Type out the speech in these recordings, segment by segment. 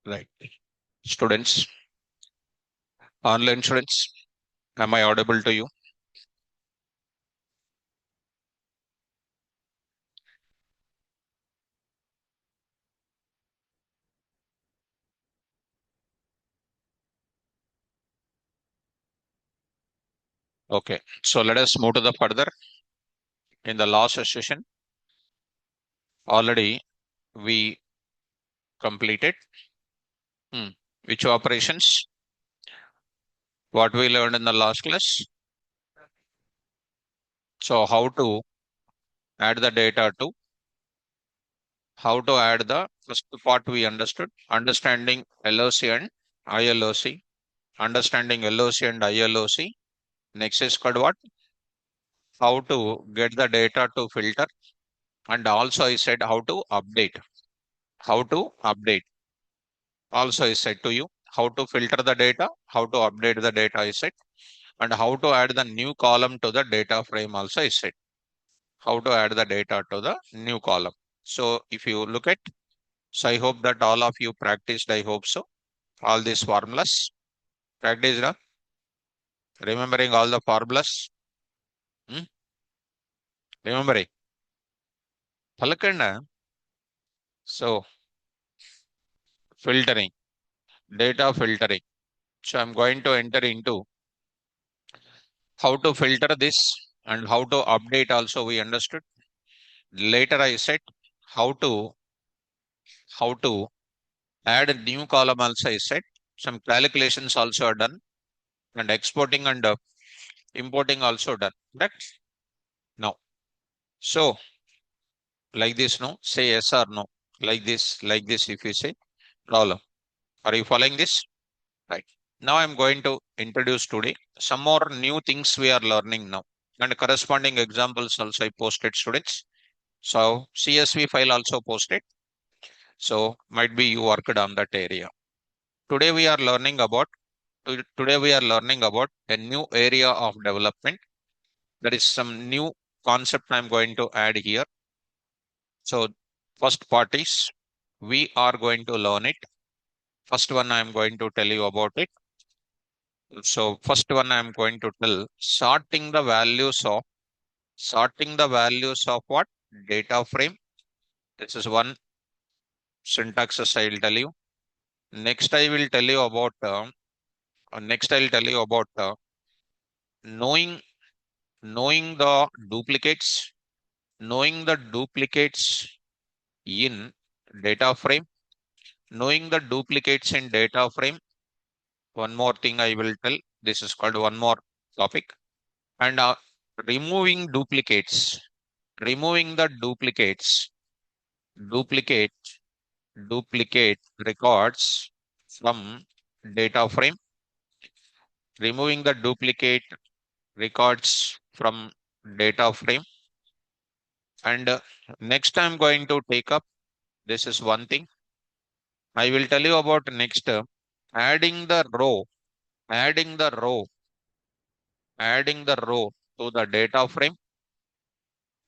Right. Students, online students, am I audible to you? Okay. So let us move to the further. In the last session, already we completed hmm, which operations? What we learned in the last class. So add the data to how to add the first part we understood, understanding LOC and ILOC, understanding LOC and ILOC. Next is called what? How to get the data to filter. And also I said how to update. How to update. Also I said to you how to filter the data, how to update the data I said, and how to add the new column to the data frame also I said. How to add the data to the new column. So if you look at, so I hope that all of you practiced, I hope so. All these formulas. Practice, remembering all the formulas. Hmm? Remembering. Palakanda. So filtering, data filtering. So I'm going to enter into how to filter this and how to update also we understood. Later I said how to add a new column also I said. Some calculations also are done and exporting and importing also done. Correct? No. So like this, no? Say yes or no. Like this if you say problem. Are you following this? Right. Now I'm going to introduce today some more new things we are learning now. And corresponding examples also I posted students. So CSV file also posted. So might be you worked on that area. Today we are learning about today we are learning about a new area of development. There is some new concept I'm going to add here. So first part is we are going to learn it. First one I'm going to tell you about it. So first one I'm going to tell sorting the values of what? Data frame. This is one syntaxes I'll tell you. Next I will tell you about next I'll tell you about knowing knowing the duplicates, knowing the duplicates in data frame, knowing the duplicates in data frame. One more thing I will tell. This is called one more topic. And removing duplicates, removing the duplicate, duplicate records from data frame, removing the duplicate records from data frame. And next I'm going to take up, this is one thing. I will tell you about next adding the row, adding the row, adding the row to the data frame,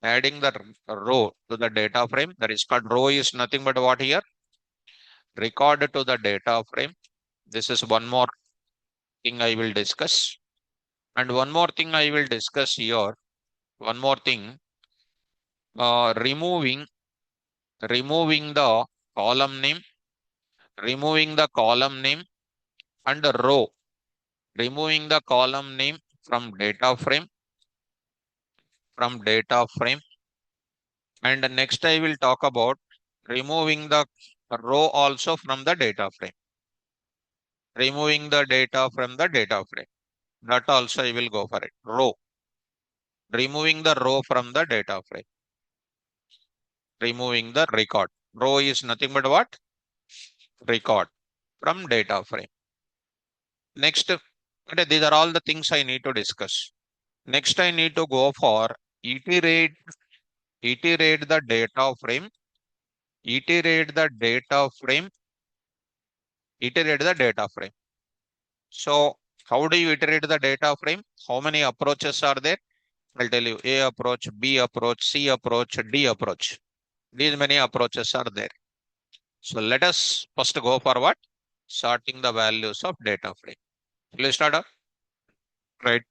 adding the row to the data frame. That is called row is nothing but what here? Record to the data frame. This is one more thing I will discuss. And one more thing I will discuss here. One more thing, removing the column name, removing the column name and the row, removing the column name from data frame. And next I will talk about removing the row also from the data frame, removing the data from the data frame. That also I will go for it. Row, removing the row from the data frame, removing the record. Row is nothing but what? Record from data frame. Next, okay, these are all the things I need to discuss. Next, I need to go for iterate, iterate the data frame, iterate the data frame, iterate the data frame. So, how do you iterate the data frame? How many approaches are there? I'll tell you A approach, B approach, C approach, D approach. These many approaches are there. So let us first go for what? sorting the values of data frame. Let's start up. Right.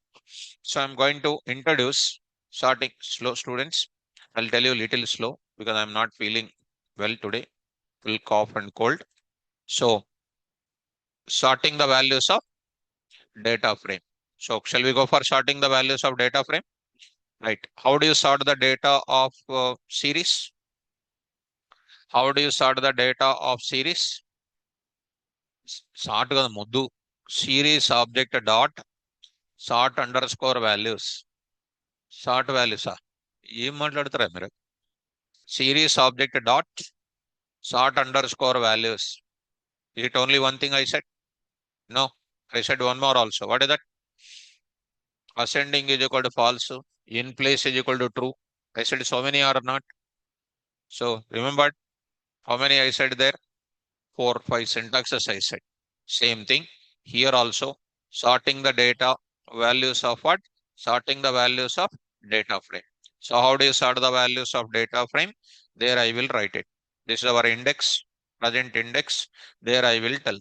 So I'm going to introduce sorting slow students. I'll tell you a little slow because I'm not feeling well today. Full cough and cold. So sorting the values of data frame. So shall we go for sorting the values of data frame? Right. How do you sort the data of series? How do you sort the data of series? Sort the muddu. Series object dot sort underscore values. Sort values. ఏం మాట్లాడతారా మీరు? Series object dot sort underscore values. Is it only one thing I said? No. I said one more also. What is that? Ascending is equal to false. In place is equal to true. I said so many are not. So remember how many I said there? 4, 5 syntaxes I said. Same thing here also. Sorting the data values of what? Sorting the values of data frame. So how do you sort the values of data frame? There I will write it. This is our index, present index. There I will tell.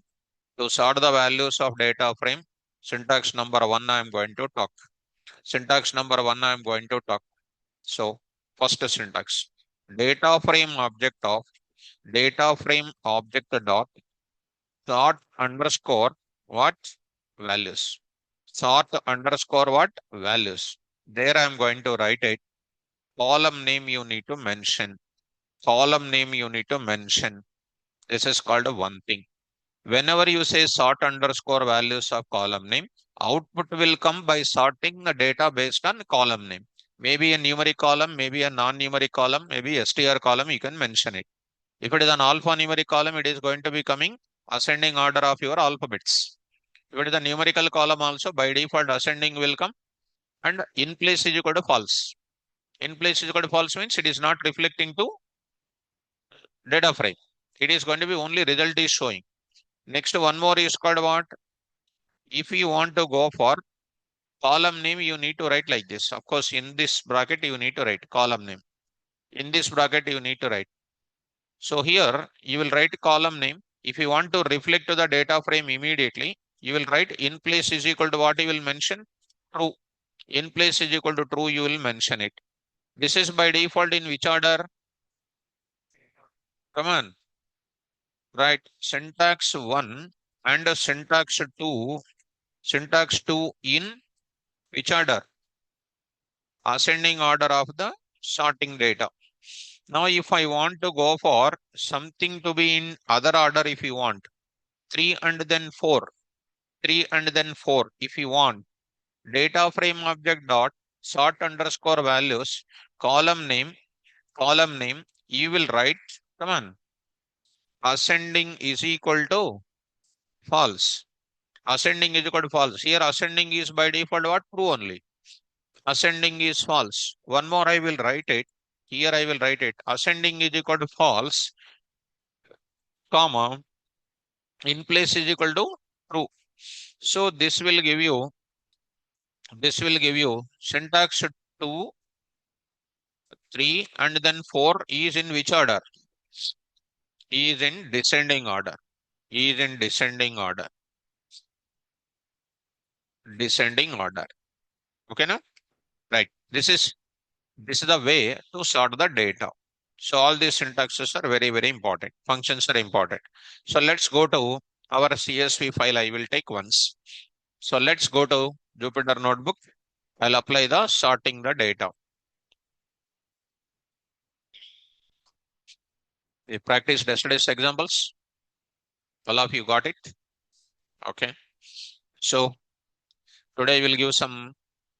To sort the values of data frame, syntax number 1 I am going to talk. Syntax number 1 I am going to talk. So first syntax. Data frame object dot sort underscore what? Values. Sort underscore what? Values. There I am going to write it. Column name you need to mention. Column name you need to mention. This is called a one thing. Whenever you say sort underscore values of column name, output will come by sorting the data based on column name. Maybe a numeric column, maybe a non-numeric column, maybe str column, you can mention it. If it is an alphanumeric column, it is going to be coming ascending order of your alphabets. If it is a numerical column also, by default ascending will come and in place is equal to false. In place is equal to false means it is not reflecting to data frame. It is going to be only result is showing. Next one more is called what? If you want to go for column name, you need to write like this. Of course, in this bracket, you need to write column name. In this bracket, you need to write. So here, you will write column name. If you want to reflect to the data frame immediately, you will write in place is equal to what you will mention? True. In place is equal to true, you will mention it. This is by default in which order? Come on. Right. Syntax 1 and syntax 2. Syntax 2 in which order? Ascending order of the sorting data. Now, if I want to go for something to be in other order, if you want 3 and then 4, 3 and then 4, if you want data frame object dot sort underscore values, column name, you will write, come on, ascending is equal to false. Ascending is equal to false. Here, ascending is by default what? True only. Ascending is false. One more I will write it. Here I will write it. Ascending is equal to false, comma, in place is equal to true. So this will give you syntax 2, 3 and then 4 is in which order? Is in descending order. Is in descending order. Descending order. Okay, now? Right. This is the way to sort the data. So all these syntaxes are very, very important. Functions are important. So let's go to our CSV file. I will take once. So let's go to Jupyter Notebook. I'll apply the sorting the data. We practiced yesterday's examples. All of you got it? Okay. So today we'll give some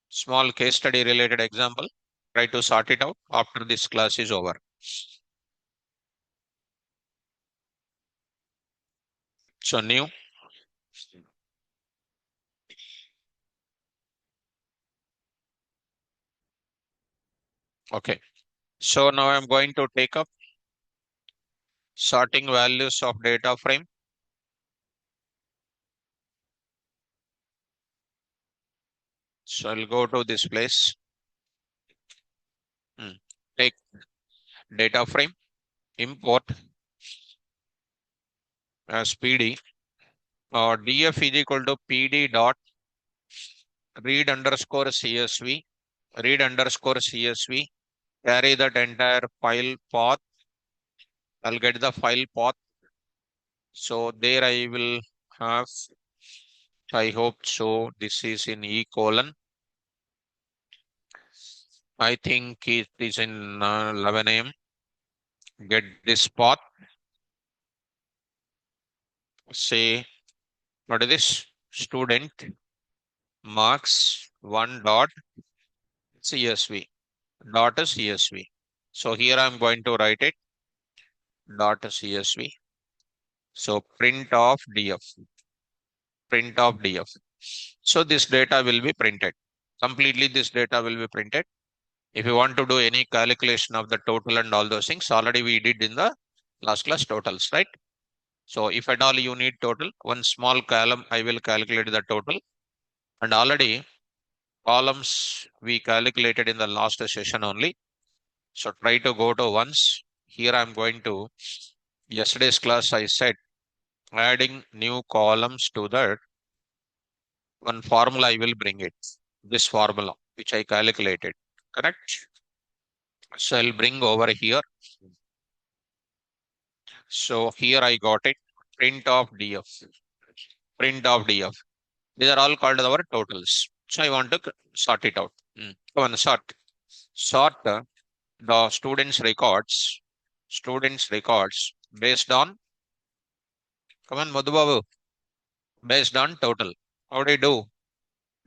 small case study related example. Try to sort it out after this class is over. So new. Okay. So now I'm going to take up sorting values of data frame. So I'll go to this place. Take data frame, import as PD. df is equal to pd dot read underscore csv, read underscore csv, carry that entire file path. I'll get the file path. So there I will have, I hope so. This is in E colon. I think it is in 11 a.m. Get this path. Say, what is this? Student marks 1 dot CSV. Dot CSV. So here I'm going to write it dot CSV. So print of df. Print of df. So this data will be printed. Completely this data will be printed. If you want to do any calculation of the total and all those things, already we did in the last class totals, right? So if at all you need total, one small column, I will calculate the total. And already columns we calculated in the last session only. So try to go to once. Here I'm going to, yesterday's class I said, adding new columns to that one formula I will bring it. This formula, which I calculated, correct? So I'll bring over here. So here I got it. Print of df. Print of df. These are all called our totals. So I want to sort it out. Come on, sort. Sort the students' records based on, come on, Madhubabu, based on total. How do you do?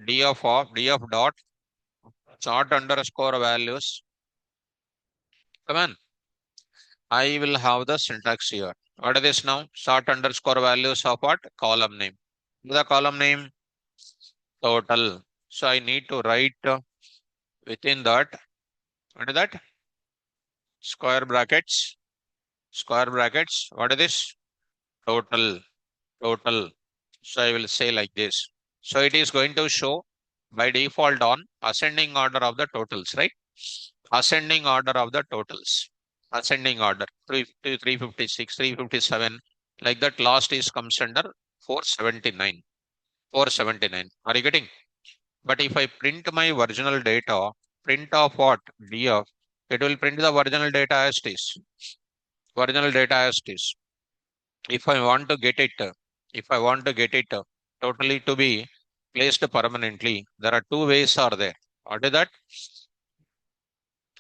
Df dot sort underscore values. Come on. I will have the syntax here. What is this now? Sort underscore values of what? Column name. The column name total. So I need to write within that. What is that? Square brackets. Square brackets. What is this? Total. Total. So I will say like this. So it is going to show by default on ascending order of the totals, right? Ascending order of the totals. Ascending order. 350, 356, 357. Like that last is comes under 479. 479. Are you getting? But if I print my original data, print of what? df, it will print the original data as it is. Original data as it is. If I want to get it, if I want to get it totally to be placed permanently, there are two ways are there. What is that?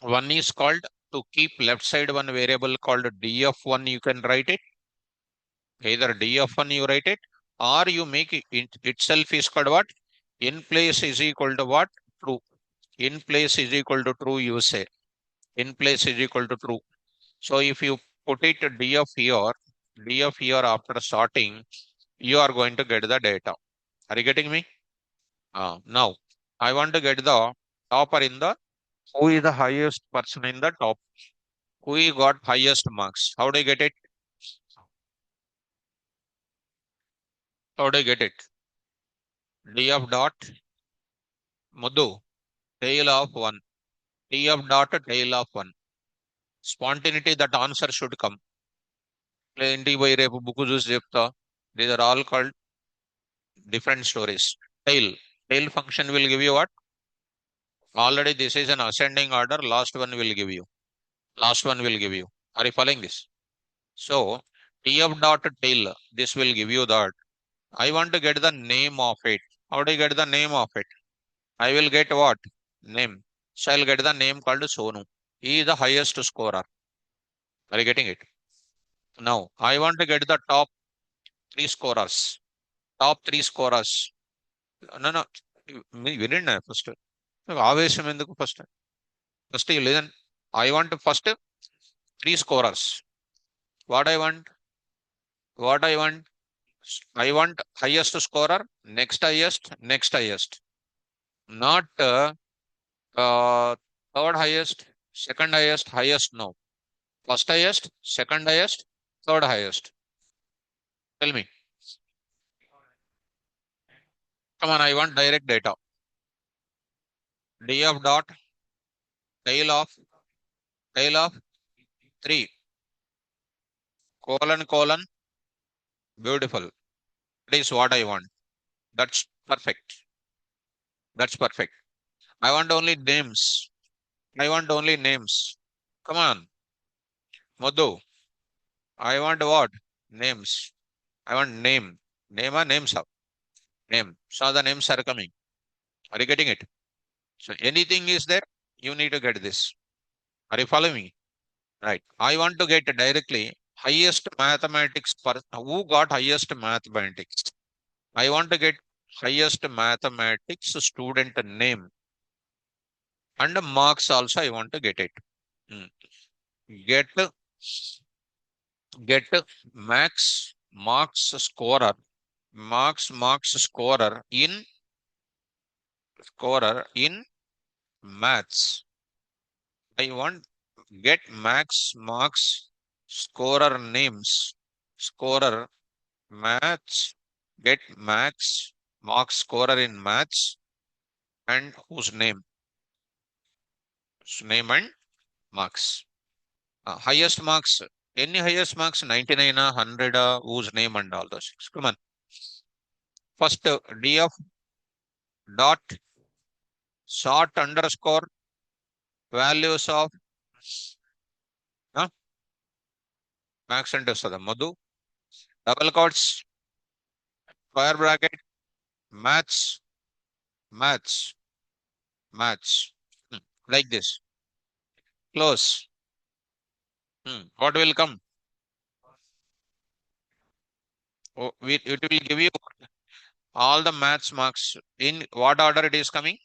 One is called to keep left side one variable called df1, you can write it. Either df1 you write it, or you make it itself is called what? In place is equal to what? True. In place is equal to true, you say. In place is equal to true. So if you put it df here after sorting, you are going to get the data. Are you getting me? Now, I want to get the topper in the, who is the highest person in the top? Who got highest marks? How do you get it? How do you get it? df dot Muddu, tail of 1. df dot tail of 1. Spontaneity, that answer should come. ఇంటికి పోయి రేపు book చూసి చెప్తా. These are all called different stories. Tail. Tail function will give you what? Already this is an ascending order. Last one will give you. Last one will give you. Are you following this? So tf dot tail, this will give you that. I want to get the name of it. How do you get the name of it? I will get what? Name. So I'll get the name called Sonu. He is the highest scorer. Are you getting it? Now I want to get the top three scorers. Top three scorers. No, no. వినండి first. ఆవేశం ఎందుకు first? First you listen. I want first three scorers. What I want? What I want? I want highest scorer, next highest, next highest. Not third highest, second highest, highest. No. First highest, second highest, third highest. Tell me. Come on, I want direct data. df dot tail of 3 colon colon. Beautiful. That is what I want. That's perfect. That's perfect. I want only names. I want only names. Come on, Madhu. I want what? Names. I want name. Name or names up. Name. So the names are coming. Are you getting it? So anything is there, you need to get this. Are you following me? Right. I want to get directly highest mathematics per who got highest mathematics. I want to get highest mathematics student name and marks also I want to get it. Hmm. Get get max marks scorer marks scorer in maths. I want get max marks scorer names scorer maths get max marks scorer in maths and whose name and marks. Highest marks, any highest marks, 99, 100, whose name and all those things. Come on. First, df dot sort underscore values of max and the Madhu, double quotes, square bracket, maths, maths, maths. Like this. Close. What will come? Oh, it will give you all the maths marks. In what order it is coming?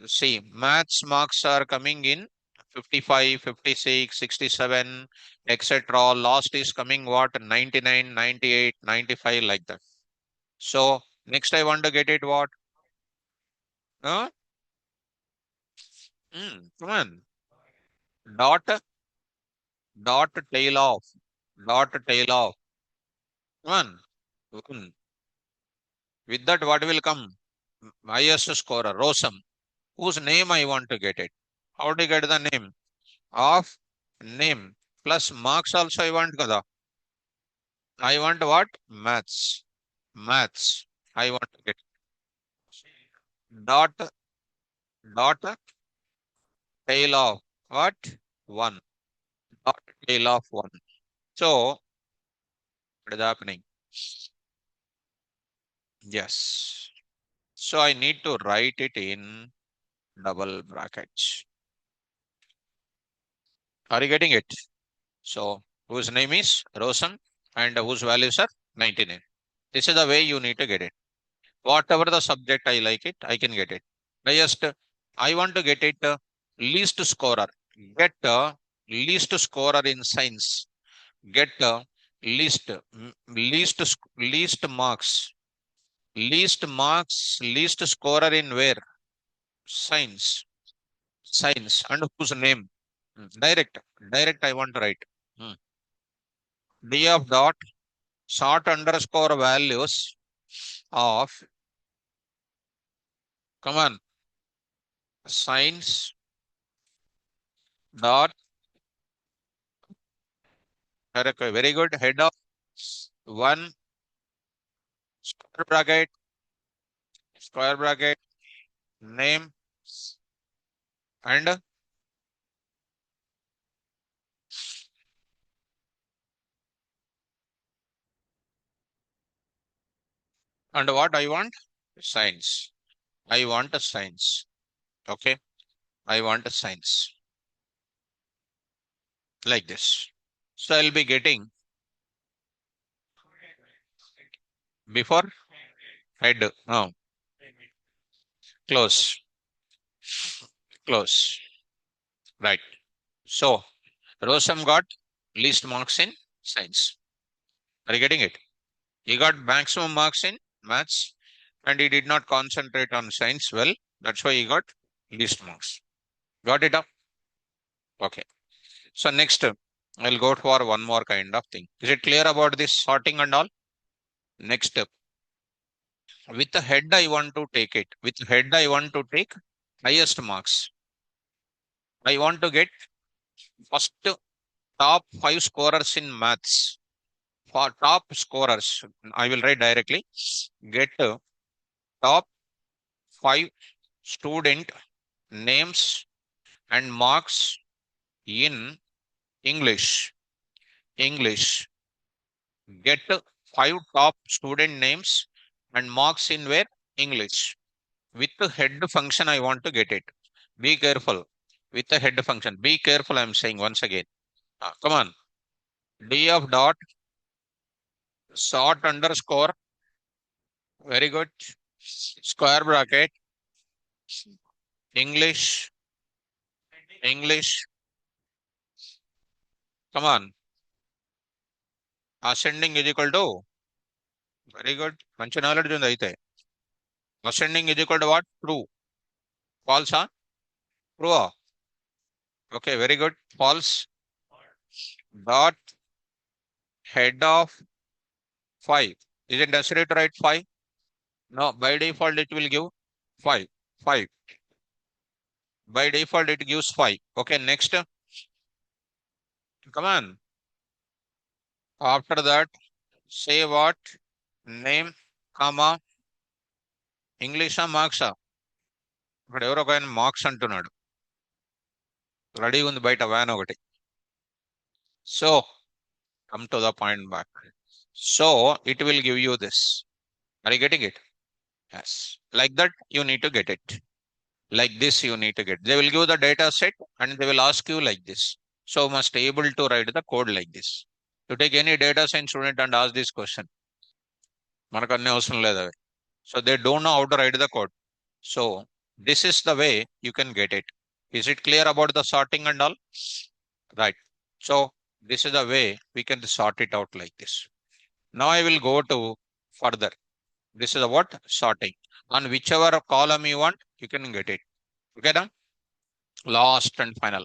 See, maths marks are coming in 55, 56, 67, etc. Last is coming what? 99, 98, 95 like that. So next I want to get it what? Huh? Come on. Dot, dot tail off. Dot tail off. Come on. One. With that what will come? Highest scorer, Rosam. Whose name I want to get it? How to get the name? Of name. Plus marks also I want kada. I want what? Maths. Maths. I want to get dot dot tail of what? One. Dot tail of one. So what is happening? Yes. So I need to write it in double brackets. Are you getting it? So whose name is Rosen and whose values are 99. This is the way you need to get it. Whatever the subject I like it, I can get it. I want to get it least scorer. Get least scorer in science. Get least marks. Least scorer in where? Science. Science. And whose name? Direct. Direct I want to write. Hmm. D of dot sort underscore values of, come on, science dot, very good, head of one square bracket name and what I want? Science. I want a science. Okay. I want a science like this. So I'll be getting before head. No, close, close. Right. So Rosam got least marks in science. Are you getting it? He got maximum marks in maths and he did not concentrate on science well. That's why he got least marks. Got it up? Okay. So next, I'll go for one more kind of thing. Is it clear about this sorting and all? Next, with the head, I want to take it. With head, I want to take highest marks. I want to get first top five scorers in maths. For top scorers, I will write directly. Get top 5 student names and marks in English. English. Get 5 top student names and marks in where? English. With the head function, I want to get it. Be careful. With the head function. Be careful, I'm saying once again. Come on. D of dot sort underscore. Very good. Square bracket. English. English. Come on. Ascending is equal to. Very good. మంచి knowledge ఉంది అయితే. Ascending is equal to what? True. False, huh? True. Okay, very good. False. Dot head of 5. Is it necessary to write 5? No, by default it will give 5. 5. By default it gives 5. Okay, next. Come on. After that, say what? Name, comma, English marks. ఇక్కడ ఎవరో ఒక ఆయన marks అంటున్నాడు. Ready ఉంది బయట van ఒకటి. So come to the point back. So it will give you this. Are you getting it? Yes. Like that, you need to get it. Like this, you need to get. They will give the data set and they will ask you like this. So must able to write the code like this. You take any data science student and ask this question. మనకు అన్ని అవసరం లేదు అవి. So they don't know how to write the code. So this is the way you can get it. Is it clear about the sorting and all? Right. So this is the way we can sort it out like this. Now I will go to further. This is the what? Sorting. On whichever column you want, you can get it. Okay, now? Last and final.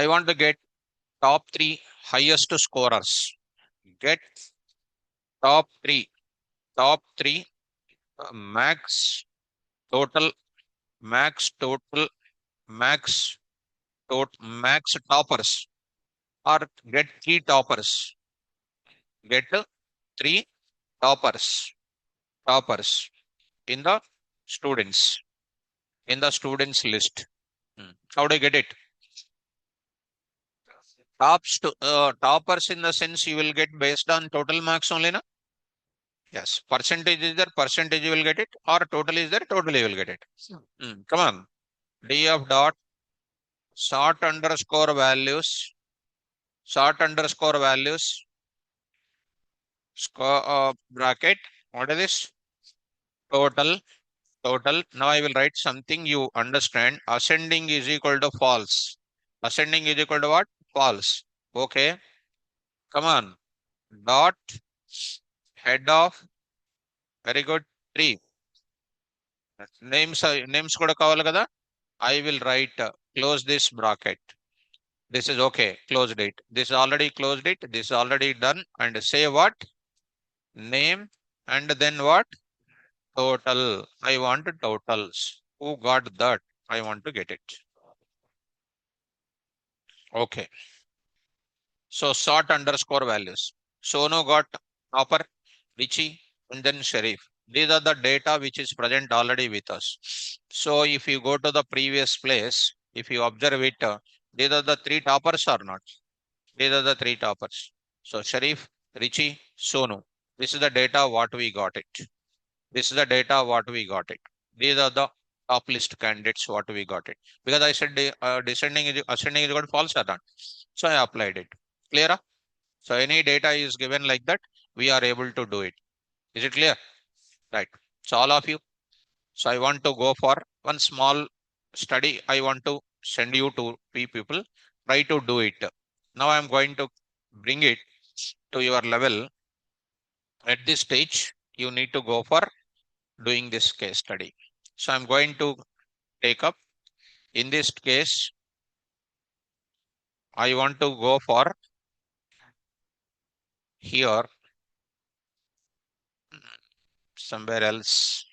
I want to get top 3 highest scorers. Get top 3. Top 3 max total, max total, max max toppers, or get 3 toppers. Get 3 toppers. Toppers in the students. In the students list. How do I get it? Toppers in the sense you will get based on total marks only, na? Yes. Percentage is there, percentage you will get it, or total is there, total you will get it. Come on. D of dot sort underscore values. Sort underscore values. Score bracket. What is this? Total. Total. Now I will write something you understand. Ascending is equal to false. Ascending is equal to what? False. Okay. Come on. Dot head of. Very good. 3. Names కూడా కావాలి కదా. I will write close this bracket. This is okay. Closed it. This is already closed it. This is already done. And say what? Name and then what? Total. I want totals. Who got that? I want to get it. Okay. So sort underscore values. Sonu got topper, Richie, and then Sharif. These are the data which is present already with us. So if you go to the previous place, if you observe it, these are the 3 toppers or not? These are the 3 toppers. So Sharif, Richie, Sonu. This is the data what we got it. This is the data what we got it. These are the top list candidates what we got it. Because I said descending is ascending is got false or not. So I applied it. Clear? So any data is given like that, we are able to do it. Is it clear? Right. So all of you. So I want to go for one small study. I want to send you to people. Try to do it. Now I'm going to bring it to your level. At this stage, you need to go for doing this case study. So I'm going to take up. In this case, I want to go for here, somewhere else.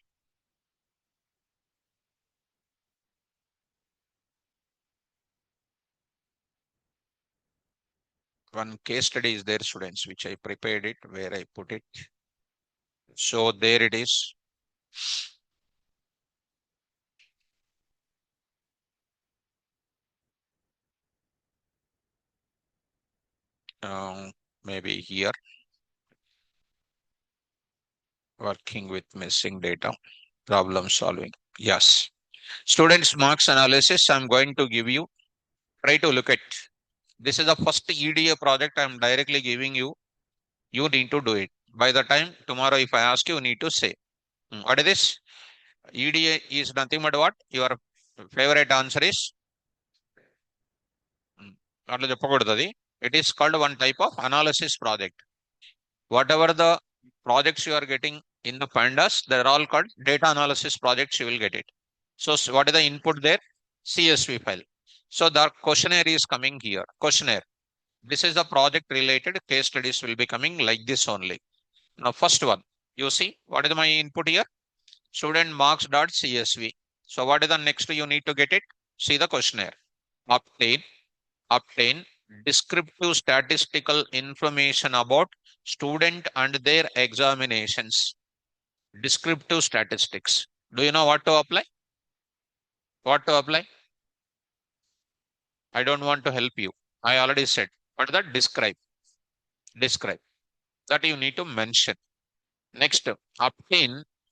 one case study is there, students, which I prepared it, where I put it. So there it is. Maybe here, working with missing data, problem solving. Yes. Students marks analysis, I'm going to give you. Try to look at. This is the first EDA project I'm directly giving you. You need to do it. By the time tomorrow, if I ask you, you need to say, what is this? EDA is nothing but what? Your favorite answer is, అట్లా చెప్పకూడదు అది. It is called one type of analysis project. Whatever the projects you are getting in the pandas, they're all called data analysis projects. You will get it. So what is the input there? CSV file. So the questionnaire is coming here. Questionnaire. This is the project related case studies will be coming like this only. Now, first one, you see what is my input here? Student marks dot CSV. So what is the next you need to get it? See the questionnaire. Obtain descriptive statistical information about student and their examinations. Descriptive statistics. Do you know what to apply? What to apply? I don't want to help you. I already said. What is that? Describe. Describe. That you need to mention. Next, obtain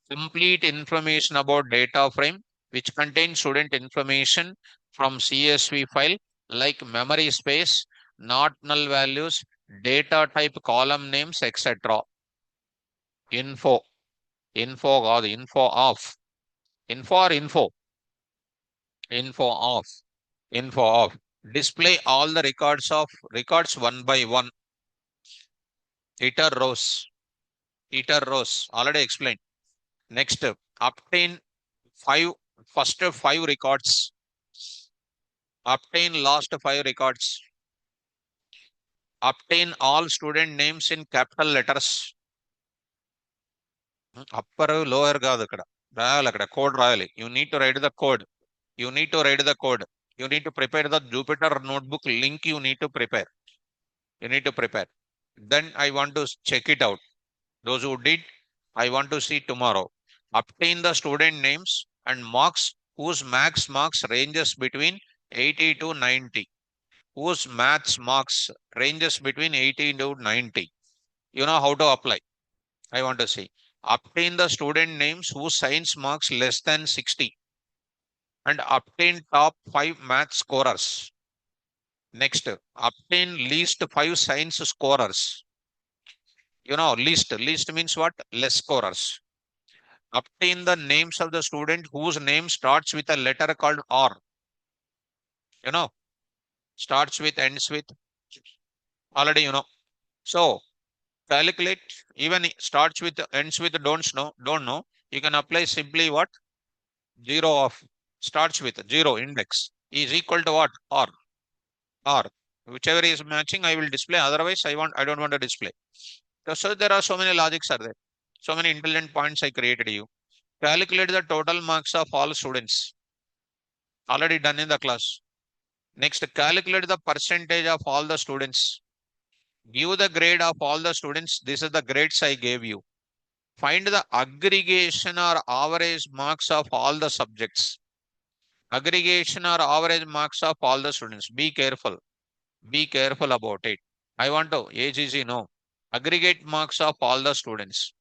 complete information about data frame which contains student information from CSV file like memory space, not null values, data type, column names, etc. Info. Info or the info of. Info or info. Info of. Info of. Display all the records one by one. Iter rows. Iter rows. Already explained. Next, obtain five first five records. Obtain last five records. Obtain all student names in capital letters. Upper, lower కాదు ఇక్కడ రాయాలి, అక్కడ code రాయాలి. You need to write the code. You need to write the code. You need to prepare the Jupyter notebook link. You need to prepare. You need to prepare. Then I want to check it out. Those who did, I want to see tomorrow. Obtain the student names and marks whose max marks ranges between 80 to 90. Whose maths marks ranges between 80 to 90. You know how to apply. I want to see. Obtain the student names whose science marks less than 60 and obtain top 5 math scorers. Next, obtain least 5 science scorers. You know, least means what? Less scorers. Obtain the names of the student whose name starts with a letter called R. You know, starts with, ends with. Already you know. So calculate, even starts with, ends with, don't know. You can apply simply what? Zero of, starts with zero index is equal to what? R. Whichever is matching, I will display. Otherwise, I don't want to display. So there are so many logics are there. So many intelligent points I created you. Calculate the total marks of all students. Already done in the class. Next, calculate the percentage of all the students. Give the grade of all the students. This is the grades I gave you. Find the aggregation or average marks of all the subjects. Aggregation or average marks of all the students. Be careful. Be careful about it. I want to, AGG, no. Aggregate marks of all the students.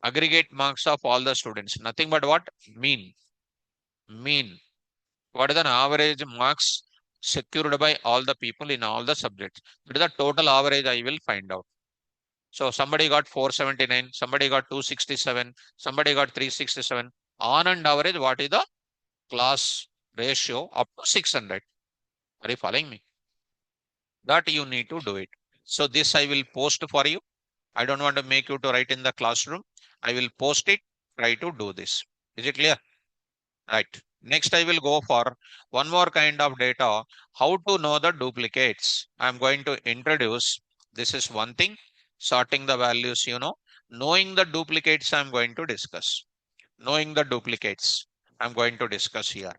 Aggregate marks of all the students. Nothing but what? Mean. Mean. What is the average marks secured by all the people in all the subjects? What is the total average I will find out. So somebody got 479, somebody got 267, somebody got 367. On and average, what is the class ratio up to 600? Are you following me? That you need to do it. So this I will post for you. I don't want to make you to write in the classroom. I will post it. Try to do this. Is it clear? Right. Next, I will go for one more kind of data. How to know the duplicates. I'm going to introduce. This is one thing. Sorting the values, you know. Knowing the duplicates, I'm going to discuss. Knowing the duplicates, I'm going to discuss here.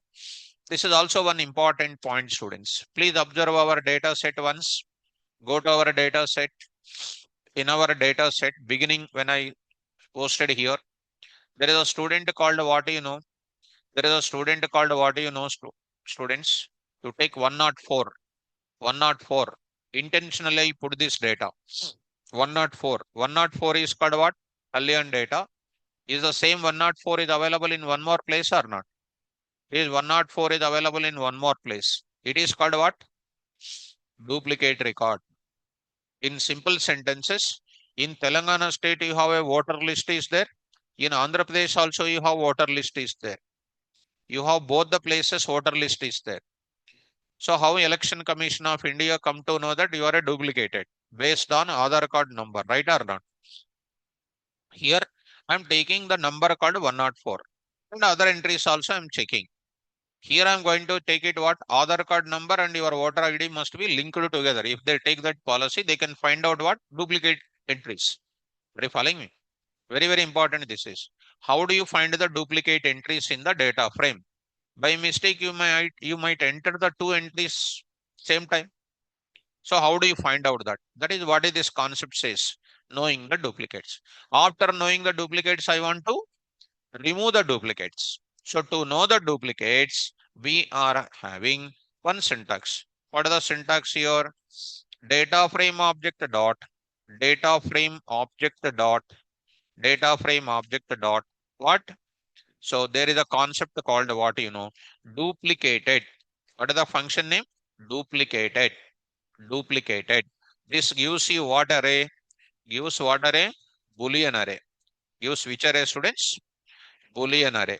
This is also one important point, students. Please observe our data set once. Go to our data set. In our data set, beginning when I posted here, there is a student called what do you know? There is a student called what do you know, students? To take 104. 104. Intentionally, I put this data. 104. 104 is called what? Kalyan data. Is the same 104 is available in one more place or not? Is 104 is available in one more place. It is called what? Duplicate record. In simple sentences, in Telangana state you have a voter list is there. In Andhra Pradesh also you have voter list is there. You have both the places voter list is there. So how Election Commission of India come to know that you are a duplicated based on Aadhaar card number, right or not? Here I am taking the number called 104 and other entries also I am checking. Here I am going to take it what Aadhaar card number and your voter ID must be linked together. If they take that policy, they can find out what duplicate entries. Are you following me? Very, very important this is. How do you find the duplicate entries in the data frame? By mistake, you might enter the two entries same time. So how do you find out that? That is what is this concept says, knowing the duplicates. After knowing the duplicates, I want to remove the duplicates. So to know the duplicates, we are having one syntax. What is the syntax here? Data frame object dot, data frame object dot, data frame object dot, what? So there is a concept called what you know, duplicated. What is the function name? Duplicated. Duplicated. This gives you what array? Gives what array? Boolean array. Gives which array, students? Boolean array.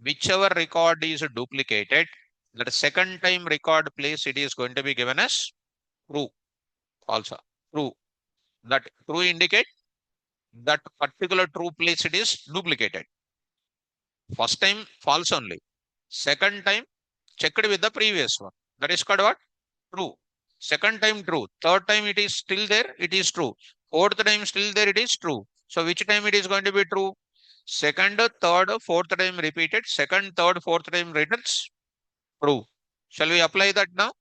Whichever record is duplicated, that second time record place it is going to be given as true. Also true. That true indicate that particular true place it is duplicated. First time false only. Second time checked with the previous one. That is called what? True. Second time true. Third time it is still there, it is true. Fourth time still there, it is true. So which time it is going to be true? Second, third, fourth time repeated. Second, third, fourth time returns true. Shall we apply that now?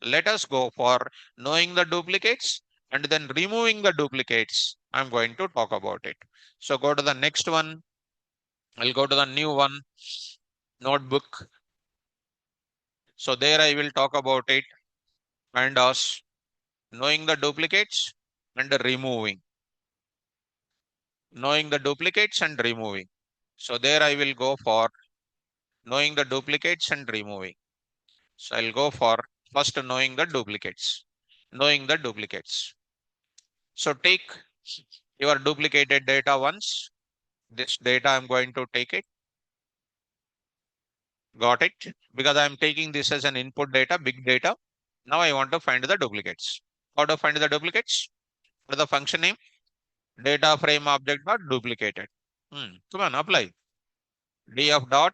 Let us go for knowing the duplicates and then removing the duplicates. I'm going to talk about it. So go to the next one. I'll go to the new one, notebook. So there I will talk about it and us knowing the duplicates and removing. Knowing the duplicates and removing. So there I will go for knowing the duplicates and removing. So I'll go for first knowing the duplicates. Knowing the duplicates. So take your duplicated data once. This data I'm going to take it. Got it? Because I'm taking this as an input data, big data. Now I want to find the duplicates. How to find the duplicates? For the function name, data frame object dot duplicated. Come on, apply. Df dot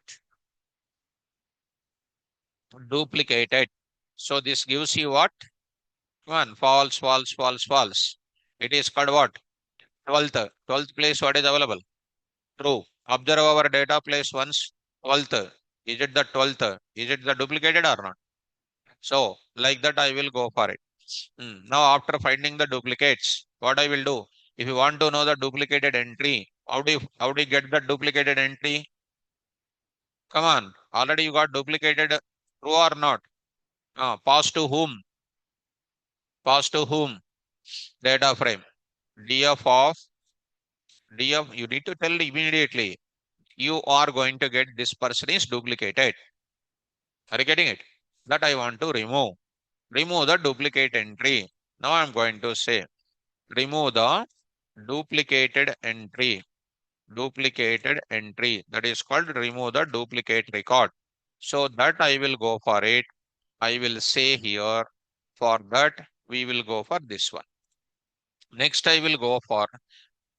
duplicated. So this gives you what? Come on, false, false, false, false. It is called what? 12th. 12th place, what is available? True. Observe our data place once. 12th. Is it the 12th? Is it the duplicated or not? So, like that, I will go for it. Now, after finding the duplicates, what I will do? If you want to know the duplicated entry, how do you get the duplicated entry? Come on, already you got duplicated, true or not? Pass to whom? Pass to whom? Data frame. df of df. You need to tell immediately. You are going to get this person is duplicated. Are you getting it? That I want to remove. Remove the duplicate entry. Now I'm going to say remove the duplicated entry. Duplicated entry. That is called remove the duplicate record. So that I will go for it. I will say here for that we will go for this one. Next I will go for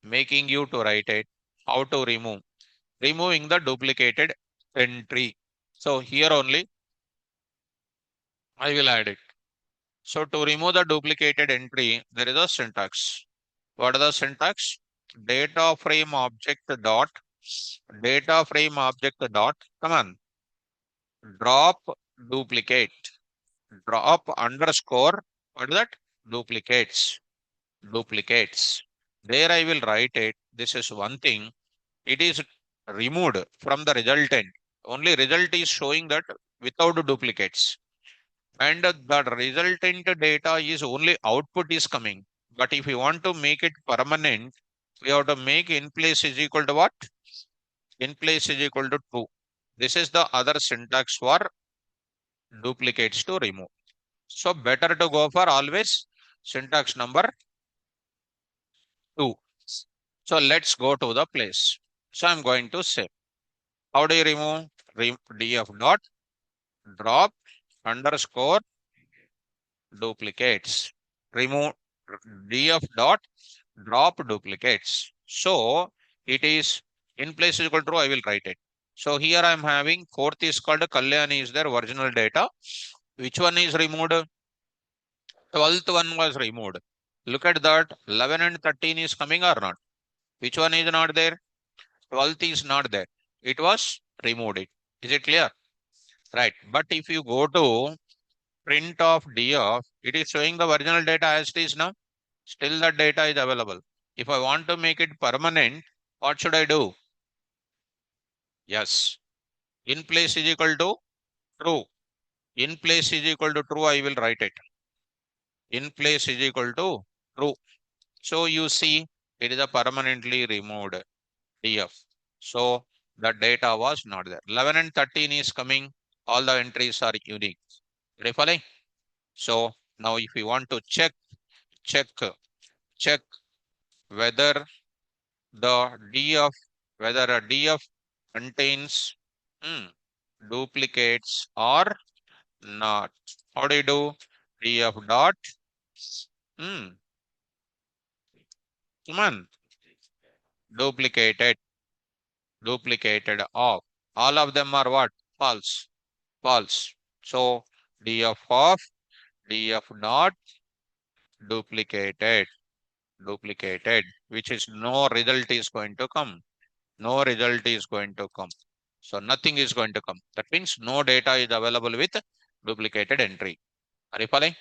making you to write it. How to remove. Removing the duplicated entry. So here only I will add it. So to remove the duplicated entry, there is a syntax. What is the syntax? Data frame object dot, data frame object dot, come on, drop duplicate, drop underscore, what is that? duplicates, duplicates. There I will write it. This is one thing. It is removed from the resultant. Only result is showing that without duplicates. And the resultant data is only output is coming. But if you want to make it permanent, we have to make in place is equal to what? In place is equal to true. This is the other syntax for duplicates to remove. So better to go for always syntax number 2. So let's go to the place. So I'm going to say, how do you remove? Df dot drop underscore duplicates. Remove df dot drop duplicates. So it is in place is equal to true. I will write it. So here I am having fourth is called Kalyani is their original data. Which one is removed? 12th one was removed. Look at that. 11 and 13 is coming or not? Which one is not there? 12th is not there. It was removed. Is it clear? Right. But if you go to print of df, it is showing the original data as it is now. Still the data is available. If I want to make it permanent, what should I do? Yes. In place is equal to true. In place is equal to true. I will write it. In place is equal to true. So you see, it is a permanently removed df. So the data was not there. 11 and 13 is coming. All the entries are unique. Ready following? So now if we want to check whether the df, whether a df contains duplicates or not. How do you do? Df dot, come on, duplicated, duplicated of. All of them are what? False, false. So df dot duplicated, duplicated, which is no result is going to come. No result is going to come. So nothing is going to come. That means no data is available with duplicated entry. Are you following?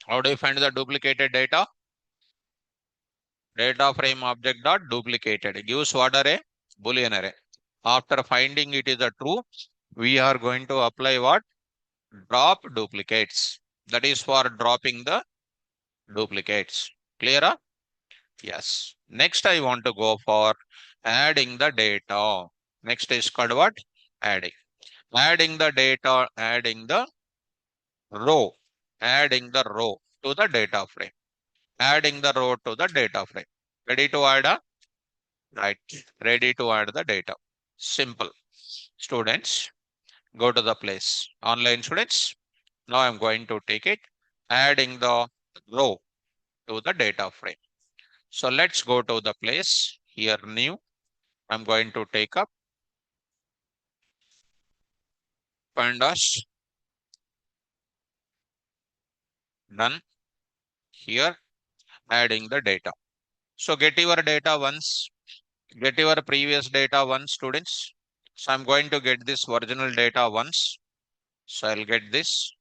How do you find the duplicated data? Data frame object dot duplicated. It gives what array? Boolean array. After finding it is a true, we are going to apply what? Drop duplicates. That is for dropping the duplicates. Clear? Yes. Next, I want to go for adding the data. Next is called what? Adding. Adding the data, adding the row. Adding the row to the data frame. Adding the row to the data frame. Ready to add a? Right. Ready to add the data. Simple. Students, go to the place. Online students. Now I'm going to take it. Adding the row to the data frame. So let's go to the place. Here new. I'm going to take up pandas. Done. Here adding the data. So get your data once. Get your previous data once, students. So I'm going to get this original data once. So I'll get this.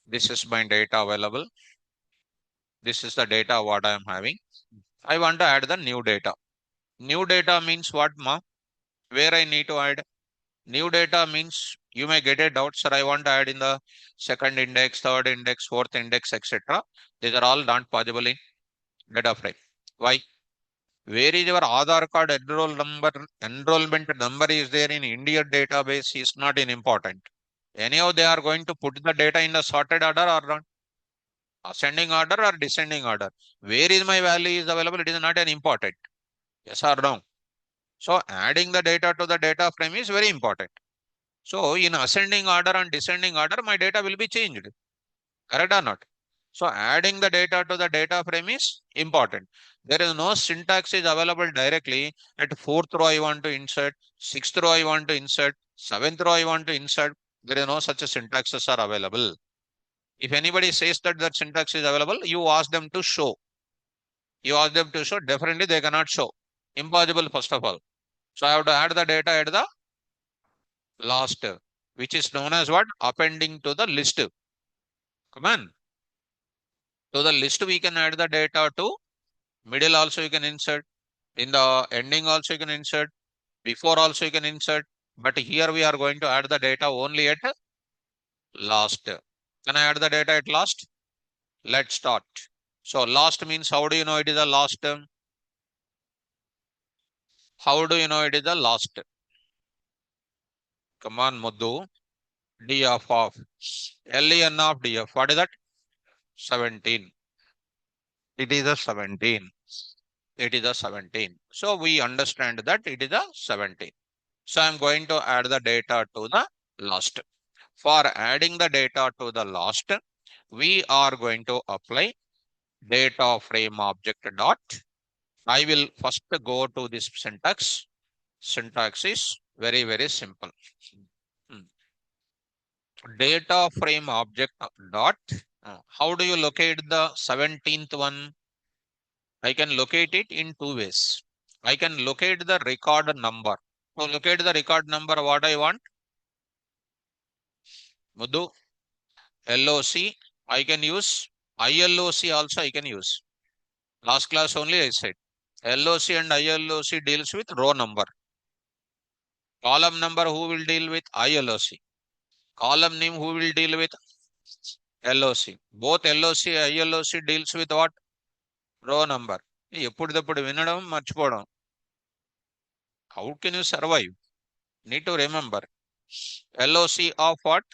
This is my data available. This is the data what I am having. I want to add the new data. New data means what, ma? Where I need to add? New data means you may get a doubt, sir. I want to add in the second index, third index, fourth index, etc. These are all not possible in data frame. Why? Where is your Aadhaar card enrollment number is there in India database is not important. Anyhow, they are going to put the data in the sorted order or not? Ascending order or descending order. Where is my value is available? It is not an important. Yes or no? So adding the data to the data frame is very important. So in ascending order and descending order, my data will be changed. Correct or not? So adding the data to the data frame is important. There is no syntax is available directly at fourth row I want to insert, sixth row I want to insert, seventh row I want to insert. There is no such syntaxes are available. If anybody says that that syntax is available, you ask them to show. You ask them to show, definitely they cannot show. Impossible first of all. So I have to add the data at the last, which is known as what? Appending to the list. Come on. To the list, we can add the data to middle also you can insert. In the ending also you can insert. Before also you can insert. But here we are going to add the data only at last. Can I add the data at last? Let's start. So last means how do you know it is the last? How do you know it is the last? Come on, Muddu. DF of LEN of DF. What is that? 17. It is a 17. It is a 17. So we understand that it is a 17. So I'm going to add the data to the last. For adding the data to the last, we are going to apply data frame object dot. I will first go to this syntax. Syntax is very, very simple. Hmm. Data frame object dot. How do you locate the 17th one? I can locate it in two ways. I can locate the record number. To locate the record number, what I want? Muddu, LOC, I can use. ILOC also I can use. Last class only I said. LOC and ILOC deals with row number. Column number who will deal with ILOC. Column name who will deal with LOC. Both LOC, ILOC deals with what? Row number. ఎప్పుడుదప్పుడు వినడం మర్చిపోవడం. How can you survive? Need to remember. LOC of what?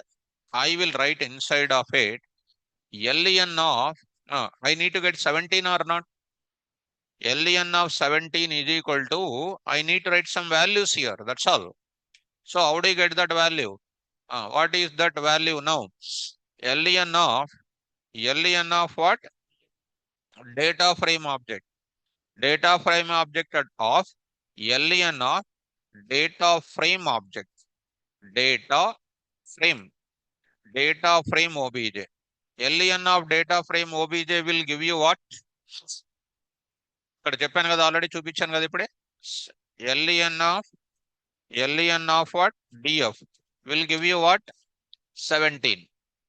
I will write inside of it. LEN of, I need to get 17 or not? LEN of 17 is equal to, I need to write some values here. That's all. So how do you get that value? What is that value now? LEN of, LEN of what? Data frame object. Data frame object of LEN of data frame object. Data frame. Data frame obj. LEN of data frame obj will give you what? ఇక్కడ చెప్పాను కదా, already చూపించాను కదా ఇప్పుడే. LEN of what? DF will give you what? 17.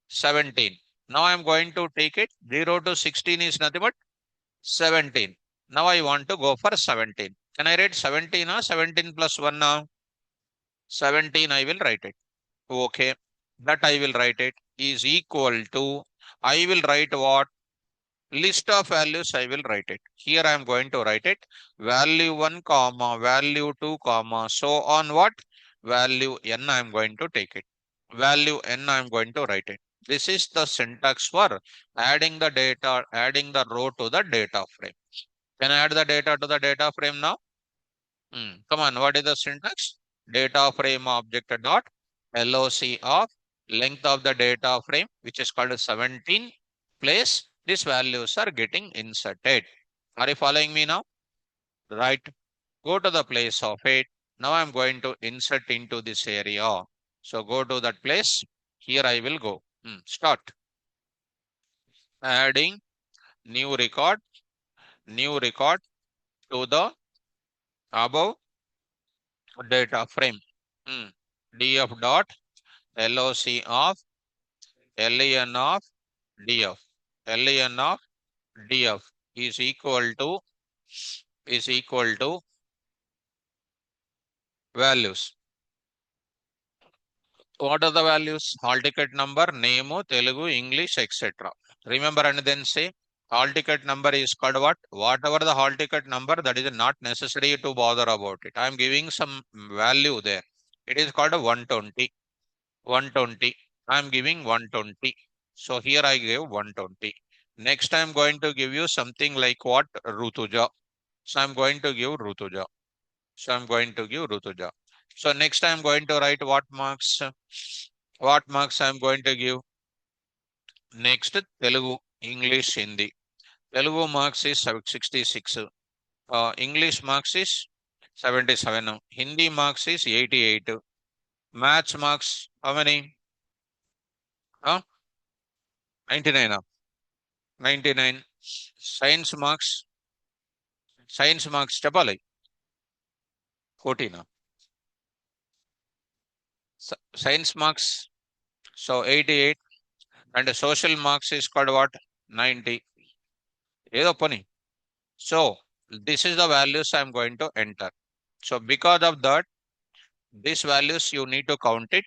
17. Now I am going to take it. 0 to 16 is nothing but 17. Now I want to go for 17. Can I write 17 or 17 plus 1 now? 17 I will write it. Okay. That I will write it is equal to, I will write what? List of values I will write it. Here I am going to write it. Value 1, comma, value 2, comma, so on what? Value n I am going to take it. Value n I am going to write it. This is the syntax for adding the data, adding the row to the data frame. Can I add the data to the data frame now? Come on, what is the syntax? Data frame object dot LOC of length of the data frame, which is called 17, place these values are getting inserted. Are you following me now? Right. Go to the place of it. Now I'm going to insert into this area. So go to that place. Here I will go. Start. Adding new record to the above data frame. DF dot LOC of LEN of DF. LEN of DF is equal to values. What are the values? Hall ticket number, name, Telugu, English, etc. Remember and then say hall ticket number is called what? Whatever the hall ticket number, that is not necessary to bother about it. I am giving some value there. It is called a 120. 120. I am giving 120. So here I gave 120. Next I am going to give you something like what? Rutuja. So I am going to give Rutuja. So next I am going to write what marks? What marks I am going to give? Next Telugu, English, Hindi. Telugu marks is 66. English marks is 77. Hindi marks is 88. Maths marks how many? 99. 99. Science marks చెప్పాలి 14. Science marks, so 88. And social marks is called what? 90. ఏదో పోనీ. So this is the values I'm going to enter. So because of that, these values you need to count it.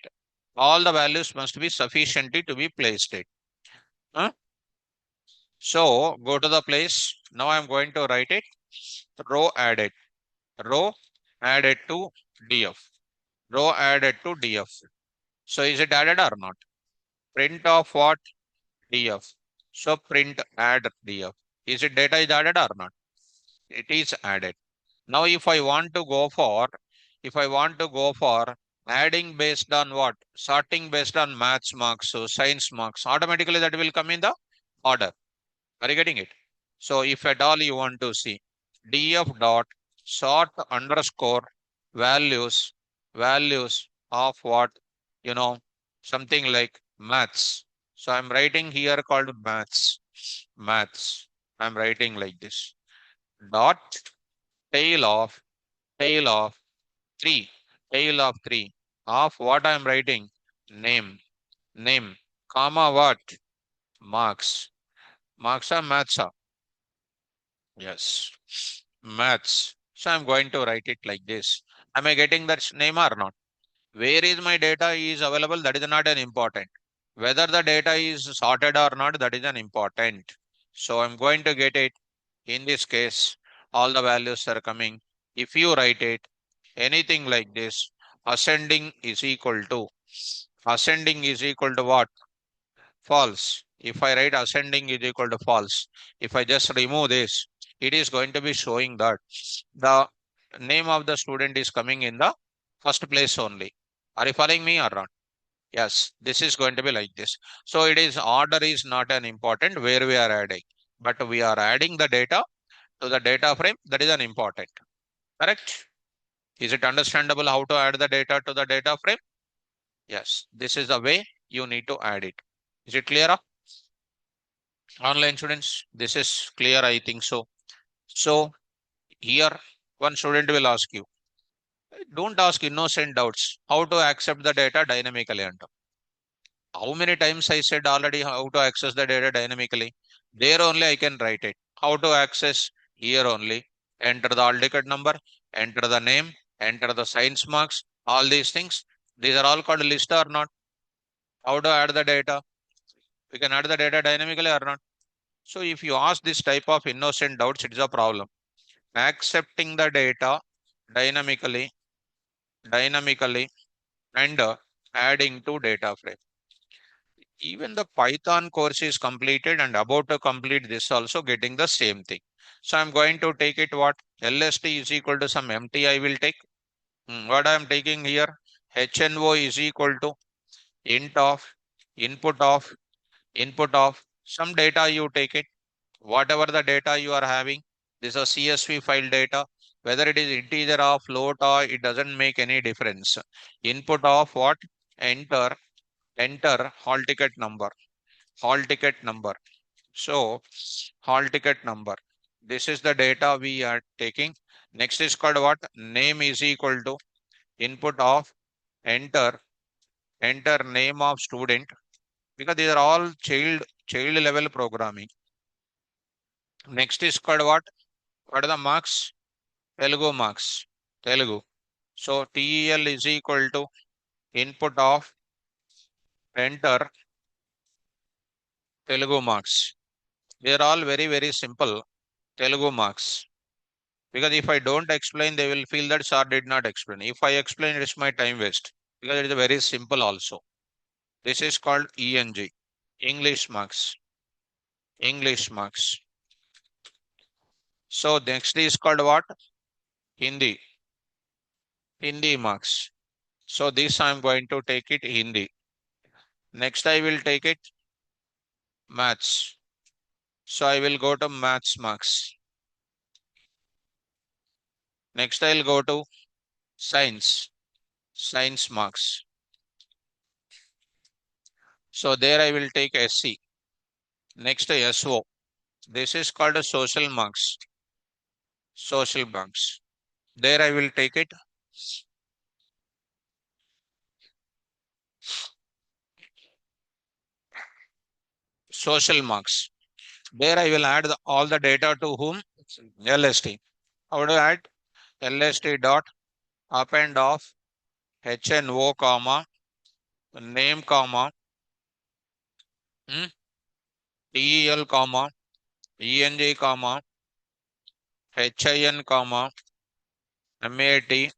All the values must be sufficiently to be placed it. Huh? So go to the place. Now I'm going to write it. Row added. Row added to df. Row added to df. So is it added or not? Print of what? Df. So print add df. Is it data is added or not? It is added. Now if I want to go for adding based on what? Sorting based on maths marks, so science marks, automatically that will come in the order. Are you getting it? So if at all you want to see df dot sort underscore values, values of what, you know, something like maths. So I'm writing here called maths, maths. I'm writing like this. Dot tail of, tail of 3, tail of 3 of what I'm writing? Name, name, comma what? Marks. Marks are maths are. Yes, maths. So I'm going to write it like this. Am I getting that name or not? Where is my data is available? That is not an important. Whether the data is sorted or not, that is an important. So I'm going to get it. In this case, all the values are coming. If you write it, anything like this, ascending is equal to, ascending is equal to what? False. If I write ascending is equal to false, if I just remove this, it is going to be showing that the name of the student is coming in the first place only. Are you following me or not? Yes, this is going to be like this. So it is order is not an important where we are adding, but we are adding the data to the data frame. That is an important. Correct? Is it understandable how to add the data to the data frame? Yes, this is the way you need to add it. Is it clear? Online students, this is clear, I think so. So here one student will ask you, don't ask innocent doubts. How to accept the data dynamically? How many times I said already how to access the data dynamically? There only I can write it. How to access? Here only. Enter the all ticket number, enter the name, enter the science marks, all these things. These are all called list or not? How to add the data? We can add the data dynamically or not? So if you ask this type of innocent doubts, it is a problem. Accepting the data dynamically, dynamically, and adding to data frame. Even the Python course is completed and about to complete this also getting the same thing. So I'm going to take it what? LST is equal to some MT I will take. What I am taking here? HNO is equal to int of input of input of some data you take it. Whatever the data you are having, this is a CSV file data. Whether it is integer or float or it doesn't make any difference. Input of what? Enter, enter hall ticket number, hall ticket number. So hall ticket number. This is the data we are taking. Next is called what? Name is equal to input of enter, enter name of student, because these are all child level programming. Next is called what? What are the marks? Telugu marks. Telugu. So TEL is equal to input of enter Telugu marks. They are all very, very simple Telugu marks. Because if I don't explain, they will feel that sir did not explain. If I explain, it's my time waste. Because it is very simple also. This is called ENG. English marks. English marks. So next is called what? Hindi. Hindi marks. So this I am going to take it Hindi. Next I will take it maths. So I will go to maths marks. Next I'll go to science. Science marks. So there I will take SC. Next SO. This is called a social marks. Social marks. There I will take it social marks. There I will add all the data to whom? LST. How do I add? LST dot append of HNO comma name comma TEL comma ENJ comma HIN comma MAT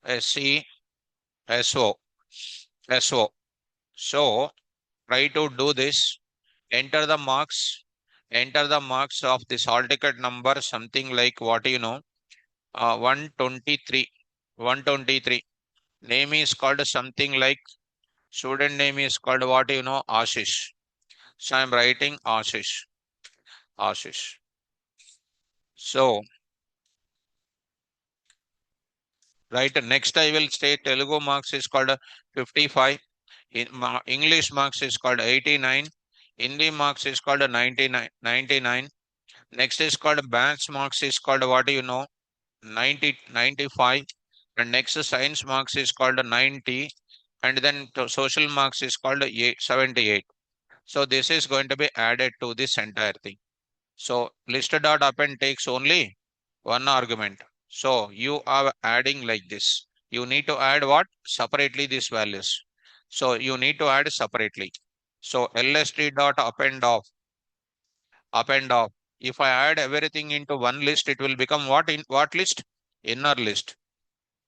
SE SO SO. So try to do this. Enter the marks. Enter the marks of this hall ticket number, something like what 123. 123. Name is called something like student name is called what Ashish. So I'm writing Ashish. Ashish. So right next I will say Telugu marks is called 55. English marks is called 89. Hindi marks is called 99. 99. Next is called Banks marks is called what 90, 95. And next science marks is called 90. And then social marks is called 78. So this is going to be added to this entire thing. So list dot append takes only one argument. So you are adding like this. You need to add what? Separately these values. So you need to add separately. So lst dot append of. If I add everything into one list, it will become what in what list? Inner list.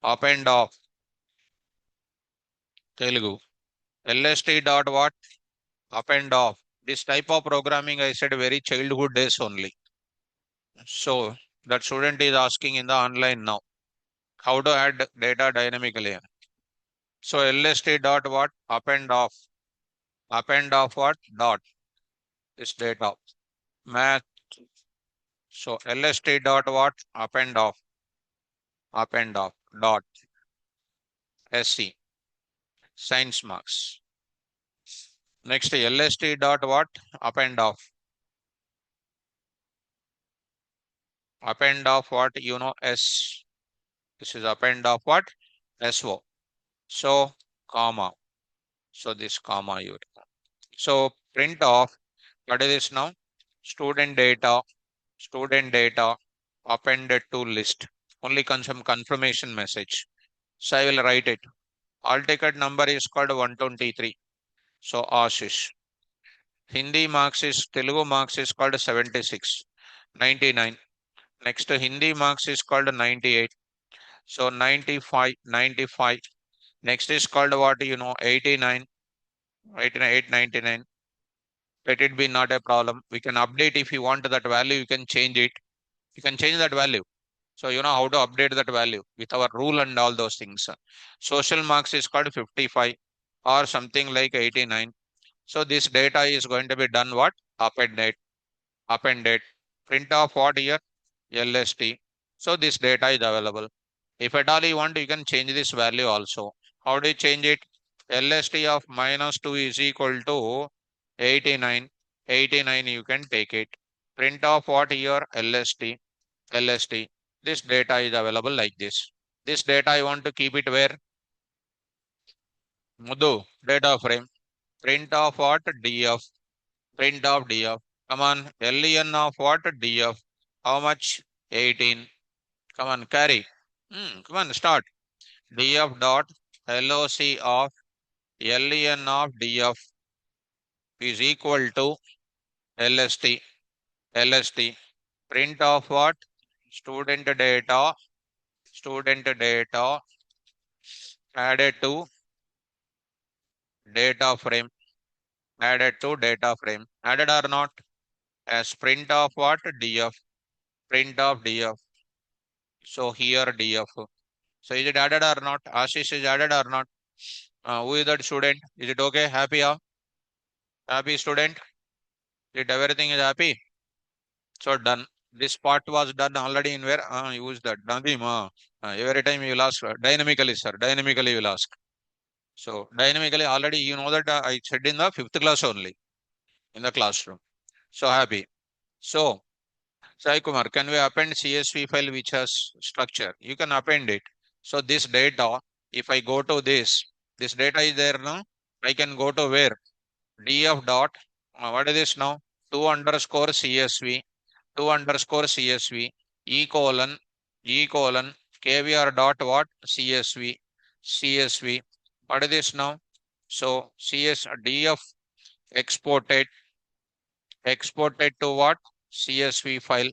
Append of Telugu. LST dot what? Append of. This type of programming I said very childhood days only. So that student is asking in the online now how to add data dynamically. So LST dot what? Append of. Append of what? Dot. This data. Math. So LST dot what? Append of. Append of. Dot. SC. Science marks. Next LST dot what? Append of. Append of what? S. This is append of what? SO. So comma. So this comma you. So print of what is this now? Student data. Student data appended to list. Only some confirmation message. So I will write it. All ticket number is called 123. So Ashish. Hindi marks is Telugu marks is called 76. 99. Next Hindi marks is called 98. So 95. 95. Next is called what 89. 89. 99. Let it be not a problem. We can update if you want that value, you can change it. You can change that value. So you know how to update that value with our rule and all those things. Social marks is called 55 or something like 89. So this data is going to be done what? Appended. Appended. Print of what here? LST. So this data is available. If at all you want, you can change this value also. How do you change it? LST of -2 is equal to 89. 89 you can take it. Print of what here? LST. LST. This data is available like this. This data I want to keep it where? Mudu, data frame. Print of what? DF. Print of DF. Come on. LEN of what? DF. How much? 18. Come on, carry. Come on, start. DF dot LOC of LEN of DF is equal to LST. LST. Print of what? Student data. Student data added to data frame. Added to data frame. Added or not? As print of what? DF. Print of DF. So here DF. So is it added or not? Ashish is added or not? Who is that student? Is it okay? Happy? Happy student? Did everything is happy? So done. This part was done already in where? Use that. Nadim, every time you will ask dynamically, sir. Dynamically you will ask. So dynamically already you know that I said in the fifth class only in the classroom. So happy. So Sai Kumar, can we append CSV file which has structure? You can append it. So this data, if I go to this data is there now. I can go to where? DF dot, what is this now? 2 underscore CSV, 2 underscore CSV, E colon, KVR dot what? CSV, CSV. What is this now? So DF exported, exported to what? CSV file,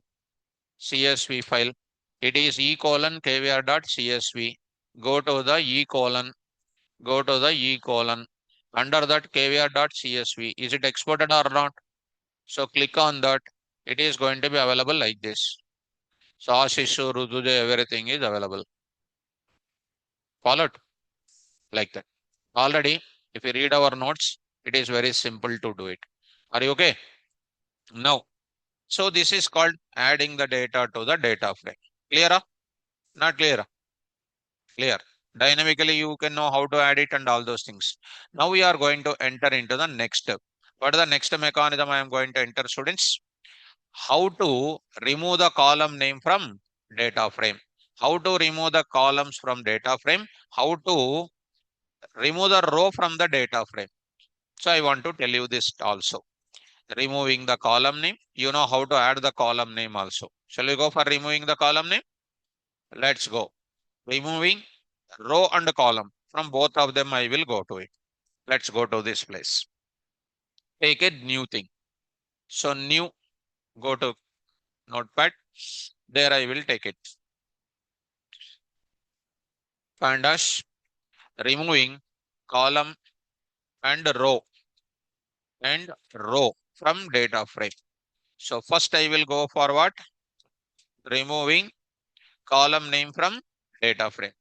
CSV file. It is E colon KVR dot CSV. Go to the E colon, go to the E colon. Under that KVR dot CSV, is it exported or not? So click on that. It is going to be available like this. So Ashishu, Rutuja, everything is available. Followed like that. Already, if you read our notes, it is very simple to do it. Are you okay? Now, so this is called adding the data to the data frame. Clear? Not clear? Clear. Dynamically, you can know how to add it and all those things. Now we are going to enter into the next step. What is the next mechanism I am going to enter, students? How to remove the column name from data frame. How to remove the columns from data frame. How to remove the row from the data frame. So I want to tell you this also. Removing the column name. You know how to add the column name also. Shall we go for removing the column name? Let's go. Removing row and column. From both of them, I will go to it. Let's go to this place. Take a new thing. So new, go to notepad. There I will take it. Pandas, removing column and row from data frame. So first I will go for what? Removing column name from data frame.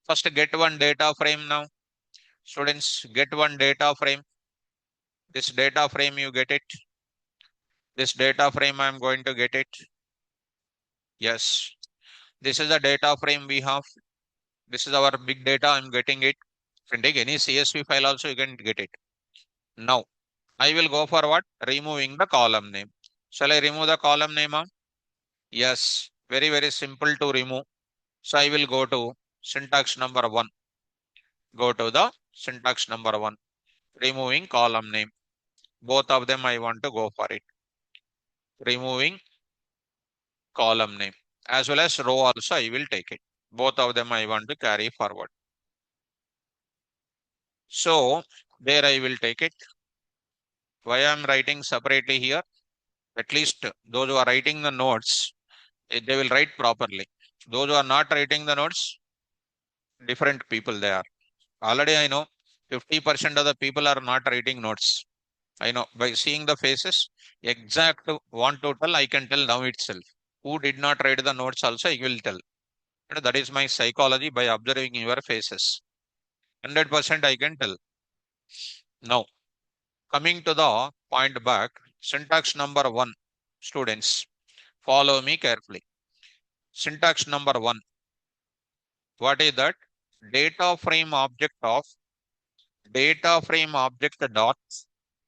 First get one data frame now. Students, get one data frame. This data frame you get it. This data frame I am going to get it. Yes. This is the data frame we have. This is our big data. I'm getting it. You can take any CSV file also, you can get it. Now, I will go for what? Removing the column name. Shall I remove the column name? Yes. Very, very simple to remove. So I will go to syntax number 1. Go to the syntax number 1. Removing column name. Both of them I want to go for it. Removing column name. As well as row also I will take it. Both of them I want to carry forward. So there I will take it. Why I am writing separately here? At least those who are writing the notes, they will write properly. Those who are not writing the notes, different people they are. Already I know 50% of the people are not writing notes. I know by seeing the faces, exact one total I can tell now itself. Who did not write the notes also I will tell. That is my psychology by observing your faces. 100% I can tell. Now, coming to the point back, syntax number 1, students, follow me carefully. Syntax number 1, what is that? Data frame object of data frame object dot.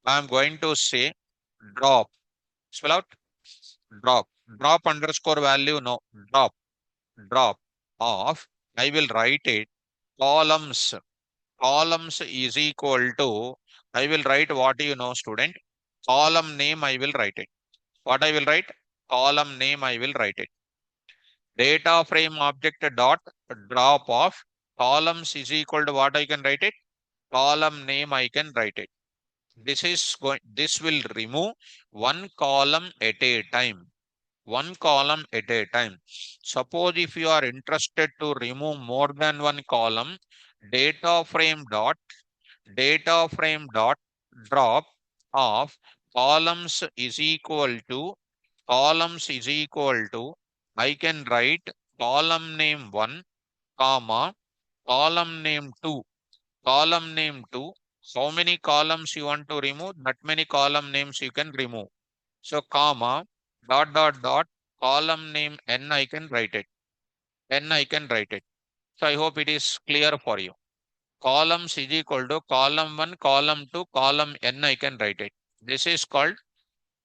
I am going to say drop. Spell out drop. Drop underscore value. No, drop of. I will write it. Columns. Columns is equal to. I will write what you know, student. Column name I will write it. What I will write? Column name I will write it. Data frame object dot drop of columns is equal to what I can write it? Column name I can write it. This will remove one column at a time. One column at a time. Suppose if you are interested to remove more than one column, data frame dot drop of columns is equal to I can write column name 1, comma, column name 2. Column name 2. How many columns you want to remove? That many column names you can remove. So, comma, dot, column name n I can write it. N I can write it. So, I hope it is clear for you. Columns is equal to column 1, column 2, column n I can write it. This is called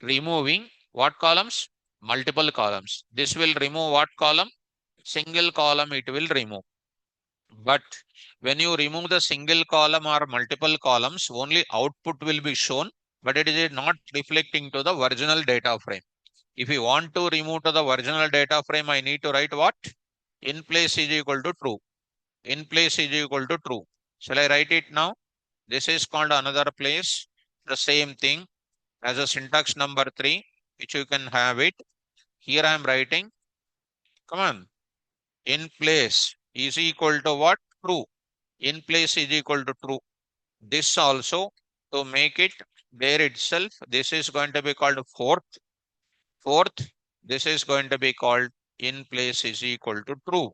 removing what columns? Multiple columns. This will remove what column? Single column it will remove. But when you remove the single column or multiple columns, only output will be shown. but it is not reflecting to the original data frame. If you want to remove to the original data frame, I need to write what? In place is equal to true. In place is equal to true. Shall I write it now? This is called another place. The same thing as a syntax number 3, which you can have it. Here I am writing, come on, in place is equal to what? True. In place is equal to true. This also, to make it there itself, this is going to be called fourth. Fourth, this is going to be called in place is equal to true.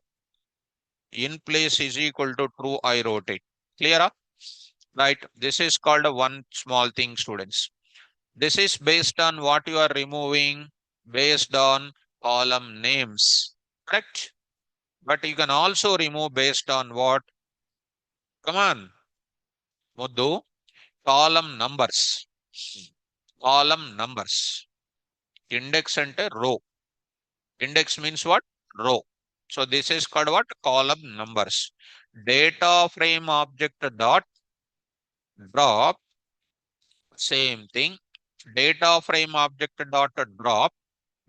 In place is equal to true, I wrote it. Clear up? Right. This is called a one small thing, students. This is based on what you are removing, based on column names. Correct? But you can also remove based on what? Come on, Muddu. Column numbers. Column numbers. Index ante row. Index means what? Row. So this is called what? Column numbers. Data frame object dot drop. Same thing. Data frame object dot drop.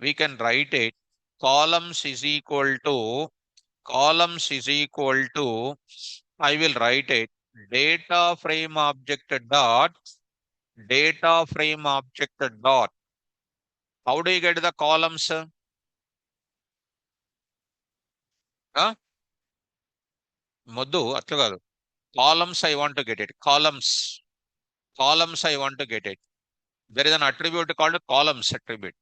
We can write it. Columns is equal to, columns is equal to, I will write it. Data frame object dot, data frame object dot. How do you get the columns? Huh? Muddu, అట్లా కాదు. Columns I want to get it. Columns. Columns I want to get it. There is an attribute called columns attribute.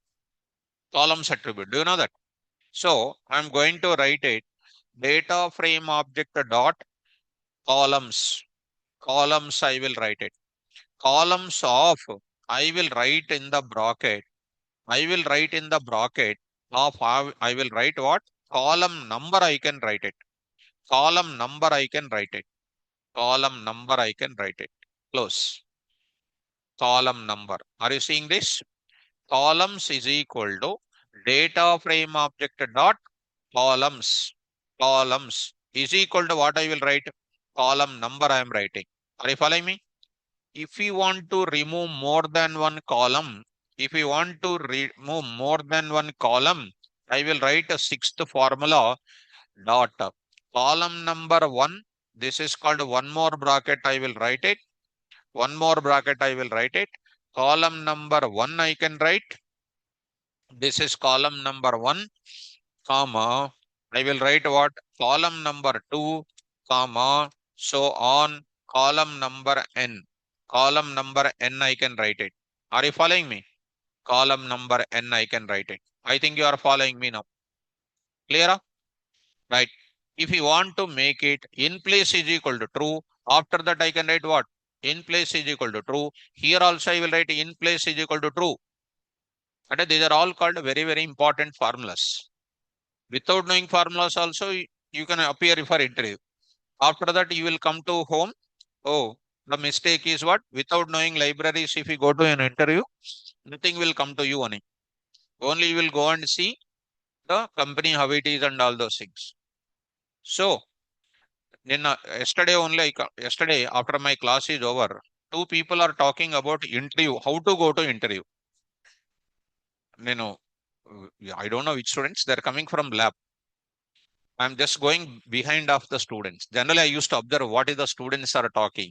Columns attribute. Do you know that? So I'm going to write it. Data frame object dot columns. Columns I will write it. Columns of, I will write in the bracket. I will write in the bracket of, I will write what? Column number I can write it. Column number I can write it. Column number I can write it. Close. Column number. Are you seeing this? Columns is equal to data frame object dot columns. Columns is equal to what I will write? Column number I am writing. Are you following me? If we want to remove more than one column, if we want to remove more than one column, I will write a sixth formula dot column number 1. This is called one more bracket. I will write it. One more bracket. I will write it. Column number 1 I can write. This is column number 1, comma. I will write what? Column number 2, comma. So on column number n. Column number n I can write it. Are you following me? Column number n I can write it. I think you are following me now. Clear? Right. If you want to make it in place is equal to true, after that I can write what? In place is equal to true. Here also I will write in place is equal to true. And these are all called very, very important formulas. Without knowing formulas also, you can appear for interview. After that, you will come to home. Oh, the mistake is what? Without knowing libraries, if you go to an interview, nothing will come to you only. Only you will go and see the company, how it is and all those things. So, yesterday only, yesterday after my class is over, two people are talking about interview, how to go to interview. I don't know which students, they're coming from lab. I'm just going behind of the students. Generally, I used to observe what is the students are talking.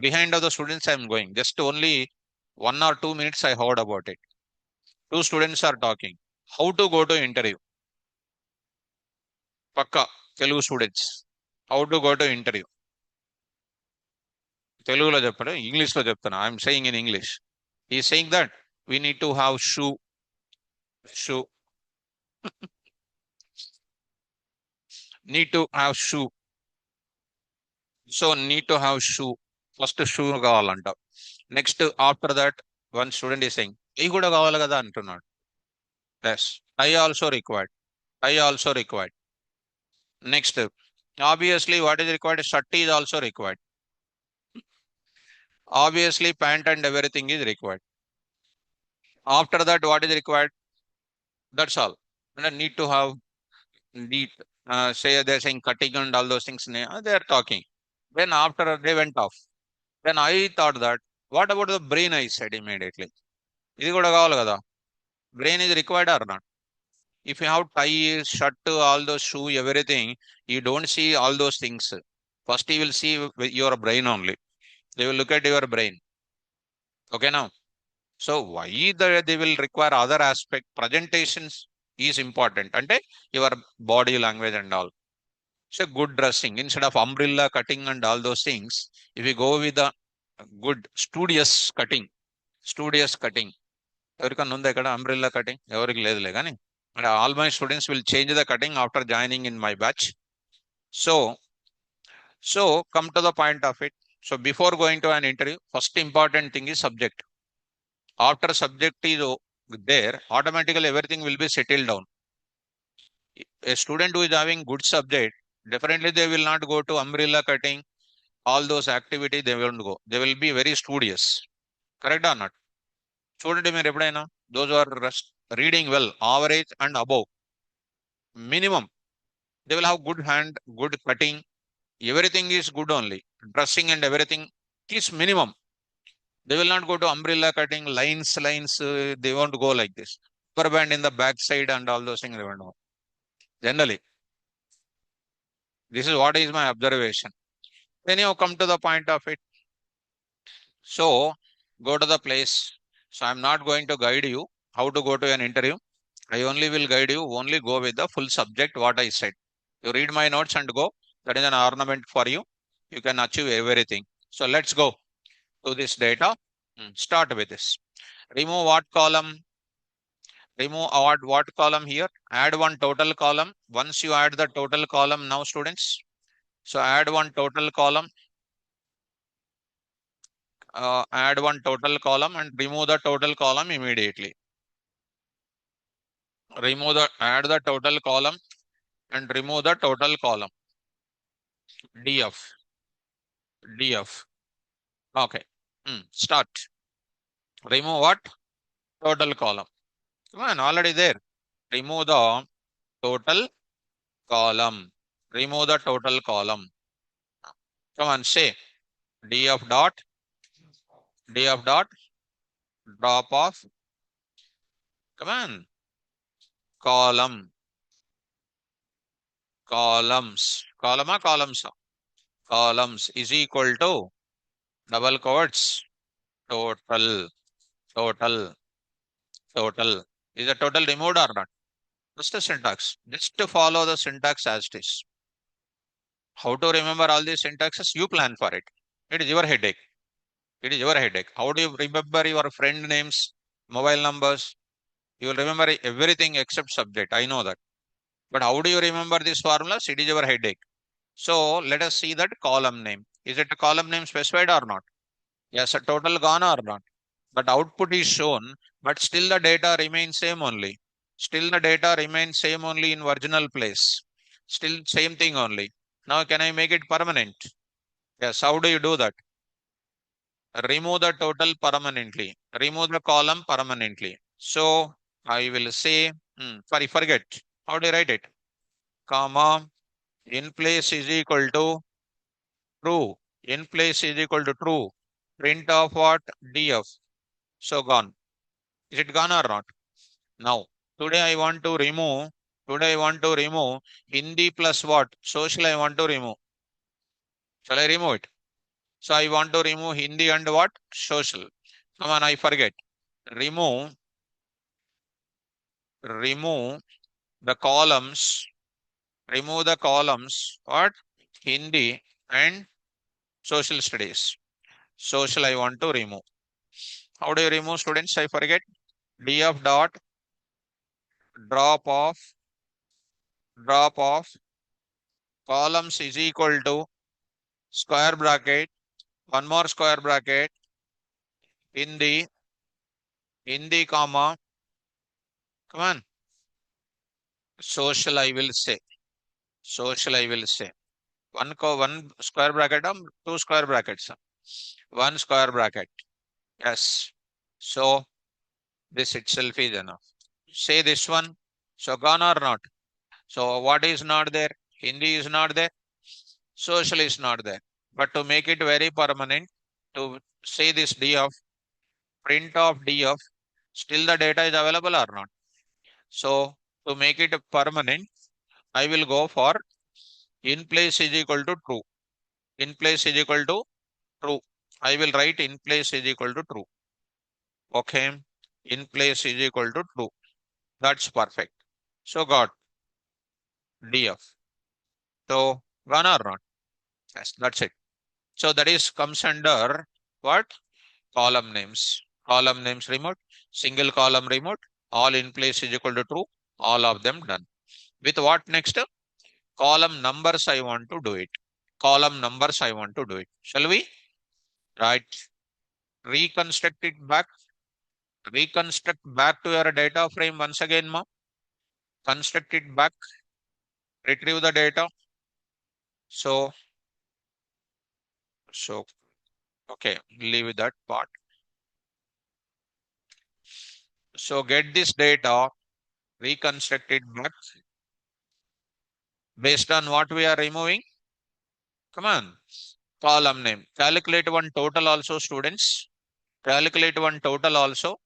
Behind of the students, I'm going. Just only 1 or 2 minutes I heard about it. Two students are talking. How to go to interview? Pakka, Telugu students. How to go to interview? తెలుగులో చెప్పడం ఇంగ్లీష్లో చెప్తాను. I'm saying in English. He saying that we need to have shoe, need to have shoe. So need to have shoe. First shoe కావాలంట. Next after that one student is saying ఈ కూడా కావాలి కదా అంటున్నాడు. Yes, I also required. I also required. Next, obviously what is required? Shirt is also required. Obviously pant and everything is required. After that, what is required? That's all. And I need to have neat, say they're saying cutting and all those things. They are talking. Then after they went off. Then I thought that, What about the brain? I said immediately. ఇది కూడా కావాలి కదా. Brain is required or not? If you have tie, shirt, all those shoe, everything, you don't see all those things. First, you will see your brain only. They will look at your brain. Okay, now. So why they will require other aspect? Presentations is important. And your body language and all. So good dressing instead of umbrella cutting and all those things. If you go with a good studious cutting. ఎవరికన్నా ఉందా ఇక్కడ umbrella cutting? ఎవరికి లేదులే కానీ all my students will change the cutting after joining in my batch. So so come to the point of it. So before going to an interview, first important thing is subject. After subject is there, automatically everything will be settled down. A student who is having good subject, definitely they will not go to umbrella cutting, all those activities they won't go. They will be very studious. Correct or not? చూడండి మీరు ఎప్పుడైనా, those are reading well, average and above, minimum, they will have good hand, good cutting, everything is good only. Dressing and everything is minimum. They will not go to umbrella cutting, lines, they won't go like this. Rubber band in the back side and all those things they won't go. Generally, this is what is my observation. Then you come to the point of it. So go to the place. So I'm not going to guide you how to go to an interview. I only will guide you, only go with the full subject what I said. You read my notes and go. That is an ornament for you. You can achieve everything. So let's go to this data. Start with this. Remove what column? Remove what column here? Add one total column. Once you add the total column now, students. So add one total column. Add one total column and remove the total column immediately. Add the total column and remove the total column. DF. Okay. Start. Remove what? Total column. Come on, already there. Remove the total column. Remove the total column. Come on, say DF dot drop off. Come on. Columns. Columns is equal to double quotes total. Is the total removed or not? Just the syntax. Just to follow the syntax as it is. How to remember all these syntaxes? You plan for it. It is your headache. How do you remember your friend names, mobile numbers? You will remember everything except subject. I know that. But how do you remember these formulas? It is your headache. So let us see that column name. Is it a column name specified or not? Yes, a total gone or not? But output is shown, but still the data remains same only. Still the data remains same only in original place. Still same thing only. Now can I make it permanent? Yes, how do you do that? Remove the total permanently. Remove the column permanently. So I will say, forget. How do you write it? Comma, in place is equal to true. In place is equal to true. Print of what? DF. So gone. Is it gone or not? Now, today I want to remove Hindi plus what? Social I want to remove. Shall I remove it? So I want to remove Hindi and what? Social. Come on, I forget. Remove the columns. Remove the columns. What? Hindi and social studies. Social I want to remove. How do you remove, students? I forget. DF dot drop off columns is equal to square bracket, one more square bracket, Hindi comma, come on, social I will say. One square bracket, two square brackets, one square bracket. Yes. So this itself is enough. Say this one. So gone or not? So what is not there? Hindi is not there. Social is not there. But to make it very permanent, to say this df, print of df, still the data is available or not? So to make it permanent, I will go for in place is equal to true. In place is equal to true. I will write in place is equal to true. Okay. In place is equal to true. That's perfect. So got df. So gone or not? Yes, that's it. So that is comes under what? Column names. Column names removed. Single column removed. All in place is equal to true. All of them done. With what next? Column numbers I want to do it. Column numbers I want to do it. Shall we? Right. Reconstruct it back. Reconstruct back to your data frame once again, ma. Construct it back. Retrieve the data. So, so okay, leave that part. So get this data, reconstruct it back based on what we are removing. Come on. Column name. Calculate one total also, students. Calculate one total also,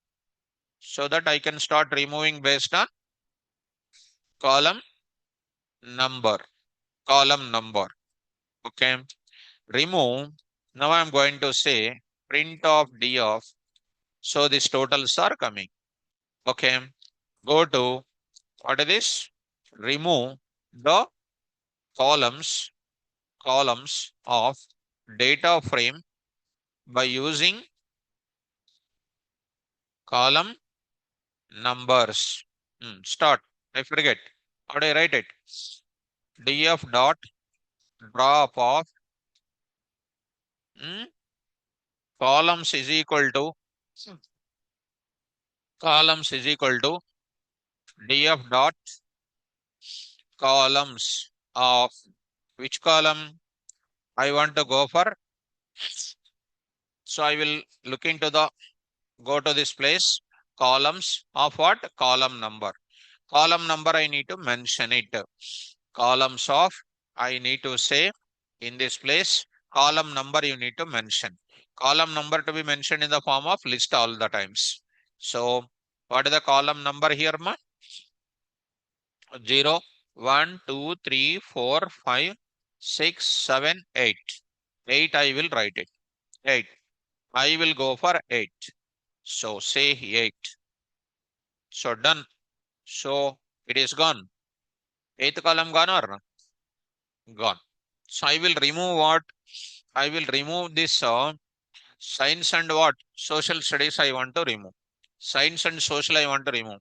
so that I can start removing based on column number. Column number. Okay. Remove. Now I'm going to say print of d of. So these totals are coming. Okay. Go to what is this? Remove the columns of data frame by using column numbers. Start. I forget. How do I write it? df dot drop of hmm, columns is equal to columns is equal to df dot columns of which column I want to go for. So I will look into the go to this place columns of what? Column number. Column number I need to mention it. Columns of I need to say in this place column number you need to mention. Column number to be mentioned in the form of list all the times. So what is the column number here, ma? 0, 1, 2, 3, 4, 5, 6, 7, 8. 8 I will write it. 8. I will go for 8. So say 8. So done. So it is gone. 8th column gone or not? Gone. So I will remove what? I will remove this science and what? Social studies I want to remove. Science and social I want to remove.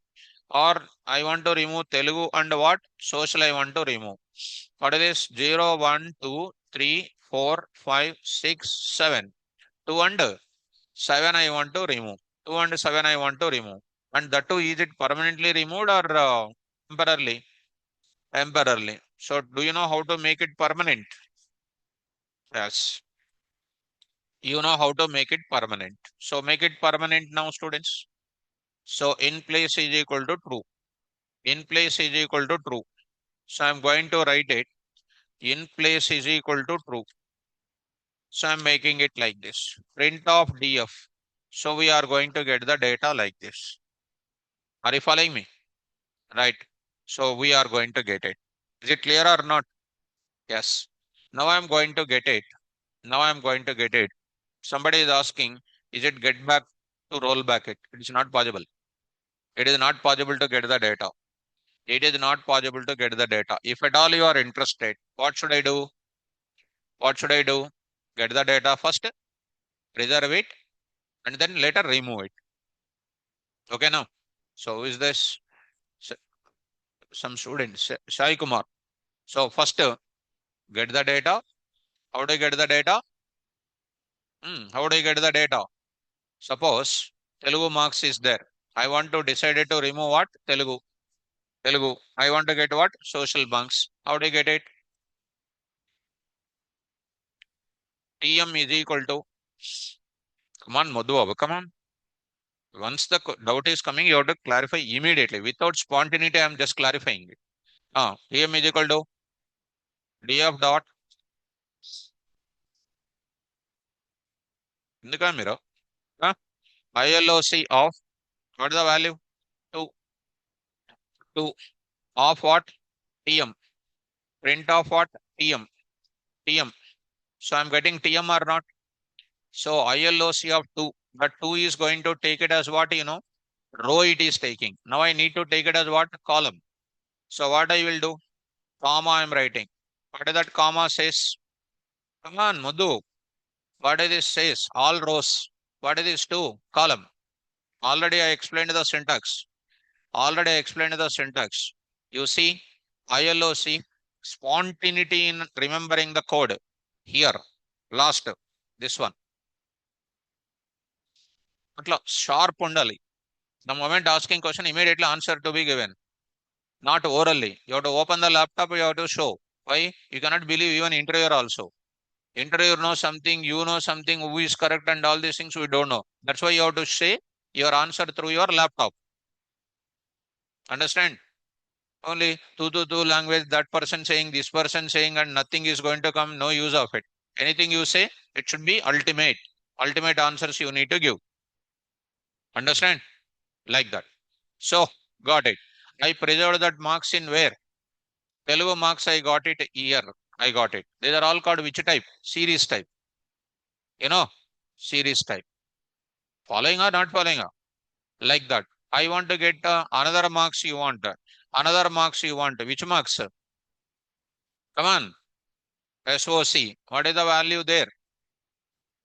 Or I want to remove Telugu and what? Social I want to remove. What is this? 0, 1, 2, 3, 4, 5, 6, 7. 2 and 7 I want to remove. 2 and 7 I want to remove. And that too, is it permanently removed or temporarily? Temporarily. So do you know how to make it permanent? Yes. You know how to make it permanent. So make it permanent now, students. So in place is equal to true. In place is equal to true. So I'm going to write it. In place is equal to true. So I'm making it like this. Print of df. So we are going to get the data like this. Are you following me? Right. So we are going to get it. Is it clear or not? Yes. Now I'm going to get it. Now I'm going to get it. Somebody is asking, is it get back to roll back it? It is not possible. It is not possible to get the data. It is not possible to get the data. If at all you are interested, what should I do? What should I do? Get the data first, preserve it, and then later remove it. Okay, now. So is this some students? Sai Kumar. So first, get the data. How do you get the data? How do you get the data? Suppose Telugu marks is there. I want to decide to remove what? Telugu. Telugu. I want to get what? Social marks. How do you get it? TM is equal to. Come on, Madhu, come on. Once the doubt is coming, you have to clarify immediately. Without spontaneity, I am just clarifying it. TM is equal to df dot ఎందుకా మీరు ILOC of what is the value? 2, 2 of what? TM. Print of what? TM. TM. So I'm getting TM or not? So ILOC of 2. But 2 is going to take it as what? Row it is taking. Now I need to take it as what? Column. So what I will do? Comma I am writing. What is that comma says? Come on, Madhu. What is this says? All rows. What is this 2? Column. Already I explained the syntax. Already I explained the syntax. You see, ILOC, spontaneity in remembering the code. Here, last, this one. Atla sharp undali. The moment asking question, immediately answer to be given. Not orally. You have to open the laptop, you have to show. Why? You cannot believe even interviewer also. Interviewer knows something, you know something, who is correct and all these things we don't know. That's why you have to say your answer through your laptop. Understand? Only two language, that person saying, this person saying, and nothing is going to come, no use of it. Anything you say, it should be ultimate. Ultimate answers you need to give. Understand? Like that. So, got it. I preserved that marks in where? Telugu marks, I got it here. I got it. These are all called which type? Series type. You know, series type. Following or not following? Like that. I want to get another marks you want. Another marks you want. Which marks? Come on. SOC. What is the value there?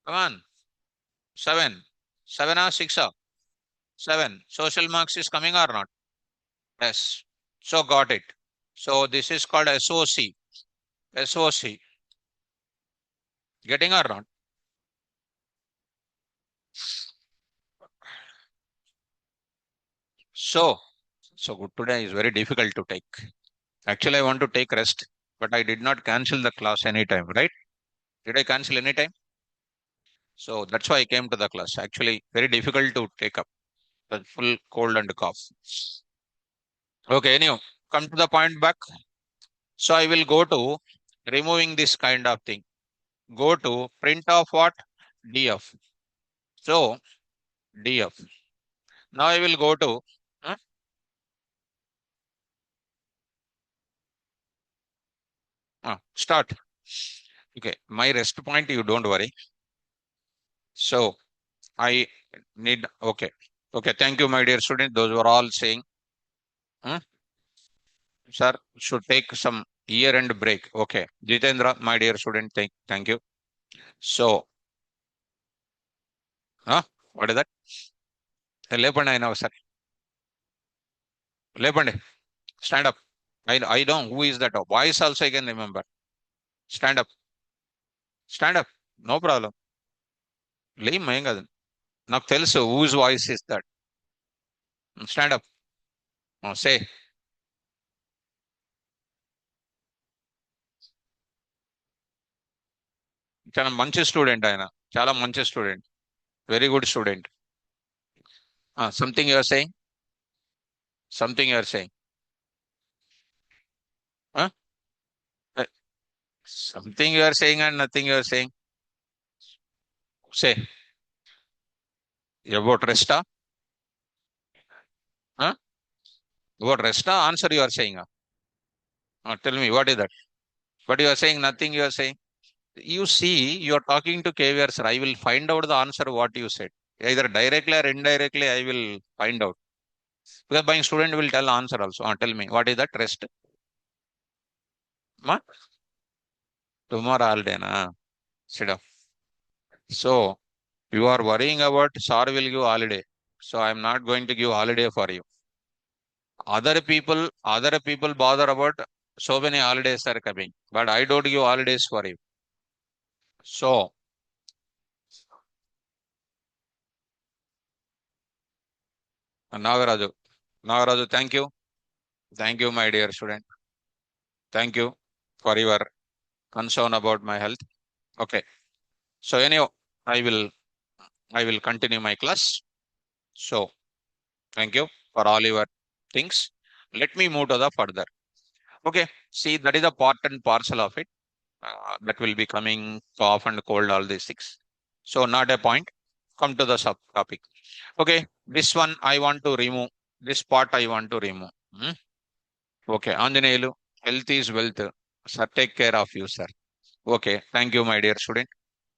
Come on. 7. 7 or 6 or 7. Social marks is coming or not? Yes. So got it. So this is called SOC. SOC. Getting or not? So, so good today is very difficult to take. Actually, I want to take rest, but I did not cancel the class anytime, right? Did I cancel anytime? So that's why I came to the class. Actually, very difficult to take up the full cold and cough. Okay, anyway, come to the point back. So I will go to removing this kind of thing. Go to print of what? DF. So DF. Now I will go to start. Okay, my rest point, you don't worry. So I need, okay. Okay, thank you, my dear student. Those were all saying, sir, should take some year end break. Okay, Jitendra, my dear student, thank you. So, what is that? లేపండి అయినా ఒకసారి లేపండి stand up. I know who is that. Voice also I can remember. Stand up. Stand up. No problem. లేం ఏం కాదు నాకు తెలుసు whose voice is that. Stand up. Say. చాలా మంచి స్టూడెంట్ ఆయన చాలా మంచి student very good student something your saying something your saying something your saying and nothing your saying say about rest about rest answer your saying tell me what is that but your saying nothing your saying you see you are talking to KVR sir. I will find out the answer what you said either directly or indirectly. I will find out because my student will tell answer also. Tell me what is that rest? Ma? Tomorrow all day na. Sit down. So you are worrying about sir will give holiday, so I am not going to give holiday for you. Other people bother about so many holidays are coming, but I don't give holidays for you. So Nagaraju, thank you, my dear student. Thank you for your concern about my health. Okay. So anyhow, I will I will continue my class. So thank you for all your things. Let me move to the further. Okay. See, that is a part and parcel of it. That will be coming cough and cold, all these things. So not a point. Come to the subtopic. Okay, this one I want to remove. This part I want to remove. Hmm? Okay, Anjaneyulu, health is wealth. Sir, take care of you, sir. Okay, thank you, my dear student.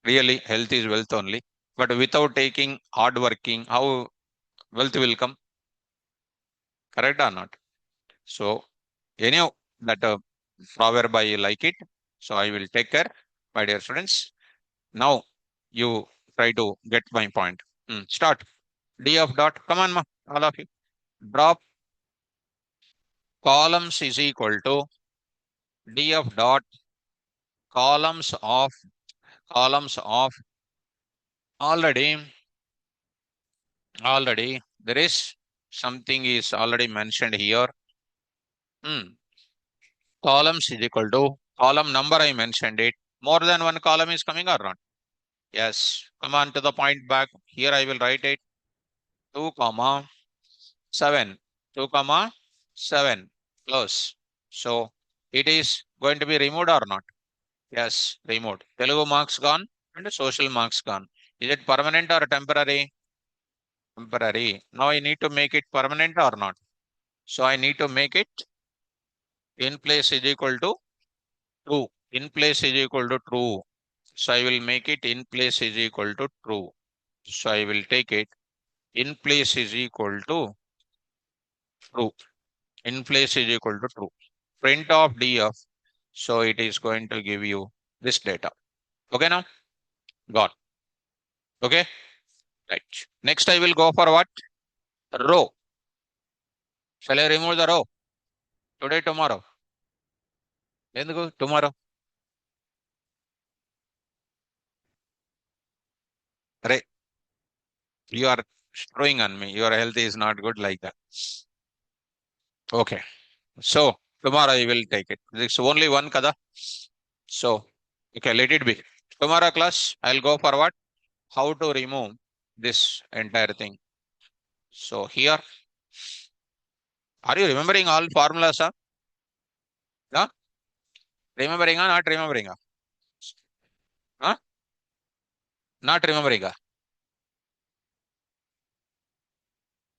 Really, health is wealth only. But without taking hard working, how wealth will come? Correct or not? So, anyhow, that proverb I like it. So I will take care, my dear students. Now you try to get my point. Start. D of dot. Come on, ma, all of you. Drop columns is equal to D of dot columns of already there is something is already mentioned here. Columns is equal to column number I mentioned it. More than one column is coming or not? Yes. Come on to the point back. Here I will write it 2 comma 7. 2 comma 7. Close. So it is going to be removed or not? Yes, removed. Telugu marks gone and social marks gone. Is it permanent or temporary? Temporary. Now I need to make it permanent or not? So I need to make it in place is equal to true. In place is equal to true. So I will make it in place is equal to true. So I will take it in place is equal to true. In place is equal to true. Print of df. So it is going to give you this data. Okay now? Got. Okay? Right. Next I will go for what? Row. Shall I remove the row? Today, tomorrow? ఎందుకు tomorrow? Array, you are throwing on me. Your health is not good like that. Okay. So tomorrow I will take it. It's only one kada. So okay, let it be. Tomorrow class, I'll go for what? How to remove this entire thing. So here, are you remembering all formulas? Yeah? Remembering or not remembering? Huh? Not remembering.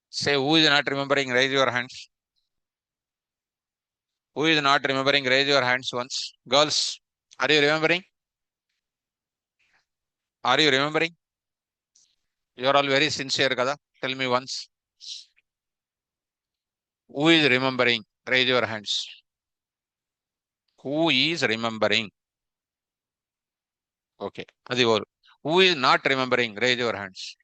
Say who is not remembering, raise your hands. Who is not remembering, raise your hands once. Girls, are you remembering? Are you remembering? You are all very sincere, kada. Tell me once. Who is remembering? Raise your hands. Who is remembering? Okay. Adi all. Who is not remembering? Raise your hands.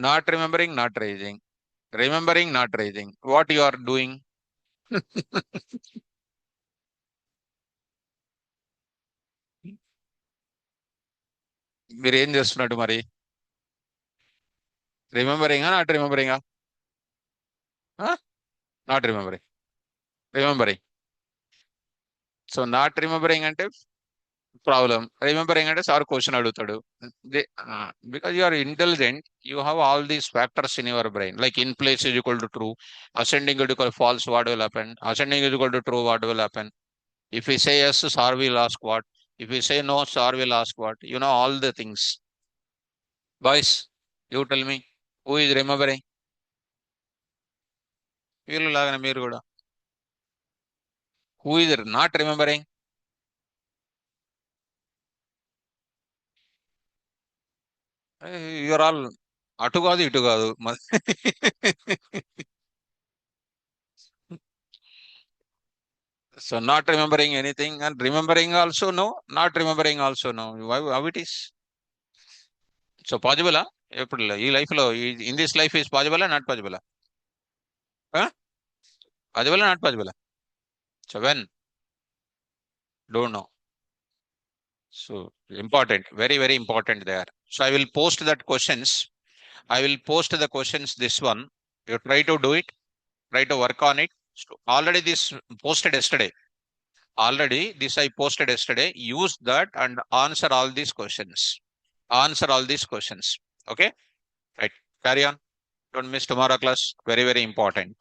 Not remembering, not raising. Remembering, not raising. What you are doing? మీరు ఏం చేస్తున్నట్టు మరి రిమెంబరింగా not రిమెంబరింగా not remembering remembering so not remembering అంటే problem remembering అంటే sir question అడుగుతాడు because you are intelligent you have all these factors in your brain like in place is equal to true ascending is equal false what will happen ascending is equal to true what will happen if we say yes sir will ask what if we say no sir will ask what you know all the things boys you tell me who is remembering వీళ్ళు లాగానే మీరు కూడా who is not remembering you're all అటు కాదు ఇటు కాదు so not remembering anything and remembering also no not remembering also no how it is so పాజిబులా ఎప్పుడు ఈ లైఫ్ లో ఇన్ దిస్ లైఫ్ ఈస్ పాజిబులా నాట్ పాజిబులా పాజిబులా నాట్ పాజిబులా so when don't know so important very very important they are so I will post that questions I will post the questions this one. You try to do it, try to work on it. Already this posted yesterday. Already this I posted yesterday. Use that and answer all these questions. Answer all these questions. Okay? Right. Carry on. Don't miss tomorrow class. Very, very important.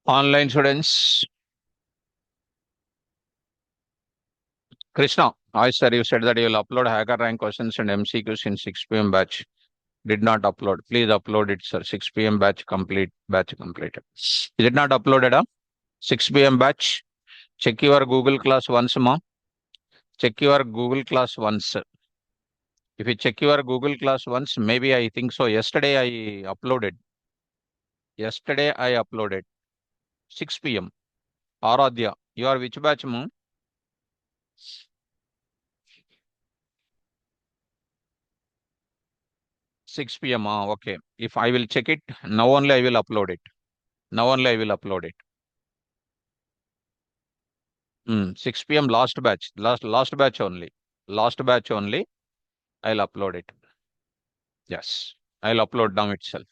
Online students, Krishna, I sir, you said that you will upload hacker rank questions and MCQs in 6 p.m. batch. Did not upload. Please upload it, sir. 6 p.m. batch complete. Batch completed. Is it not uploaded? 6 p.m. batch. Check your Google class once, ma. Check your Google class once. If you check your Google class once, maybe I think so. Yesterday I uploaded. Yesterday I uploaded. 6 p.m. Aradhya. You are which batch, ma? 6 p.m. Okay. If I will check it, now only I will upload it. Now only I will upload it. 6 p.m. last batch. Last batch only. Last batch only. I'll upload it. Yes. I'll upload now itself.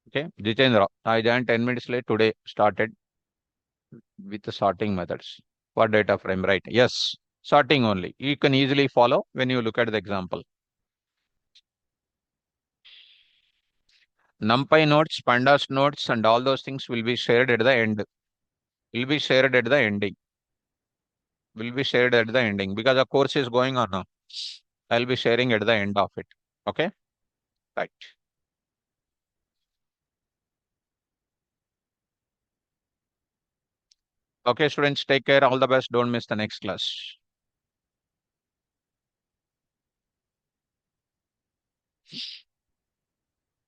Okay. Jitendra, I joined 10 minutes late today. Started with the sorting methods. For data frame, right? Yes. Sorting only. You can easily follow when you look at the example. NumPy nodes, pandas nodes, and all those things will be shared at the end. Will be shared at the ending. Will be shared at the ending because the course is going on now. I'll be sharing at the end of it. Okay. Right. Okay, students, take care. All the best. Don't miss the next class.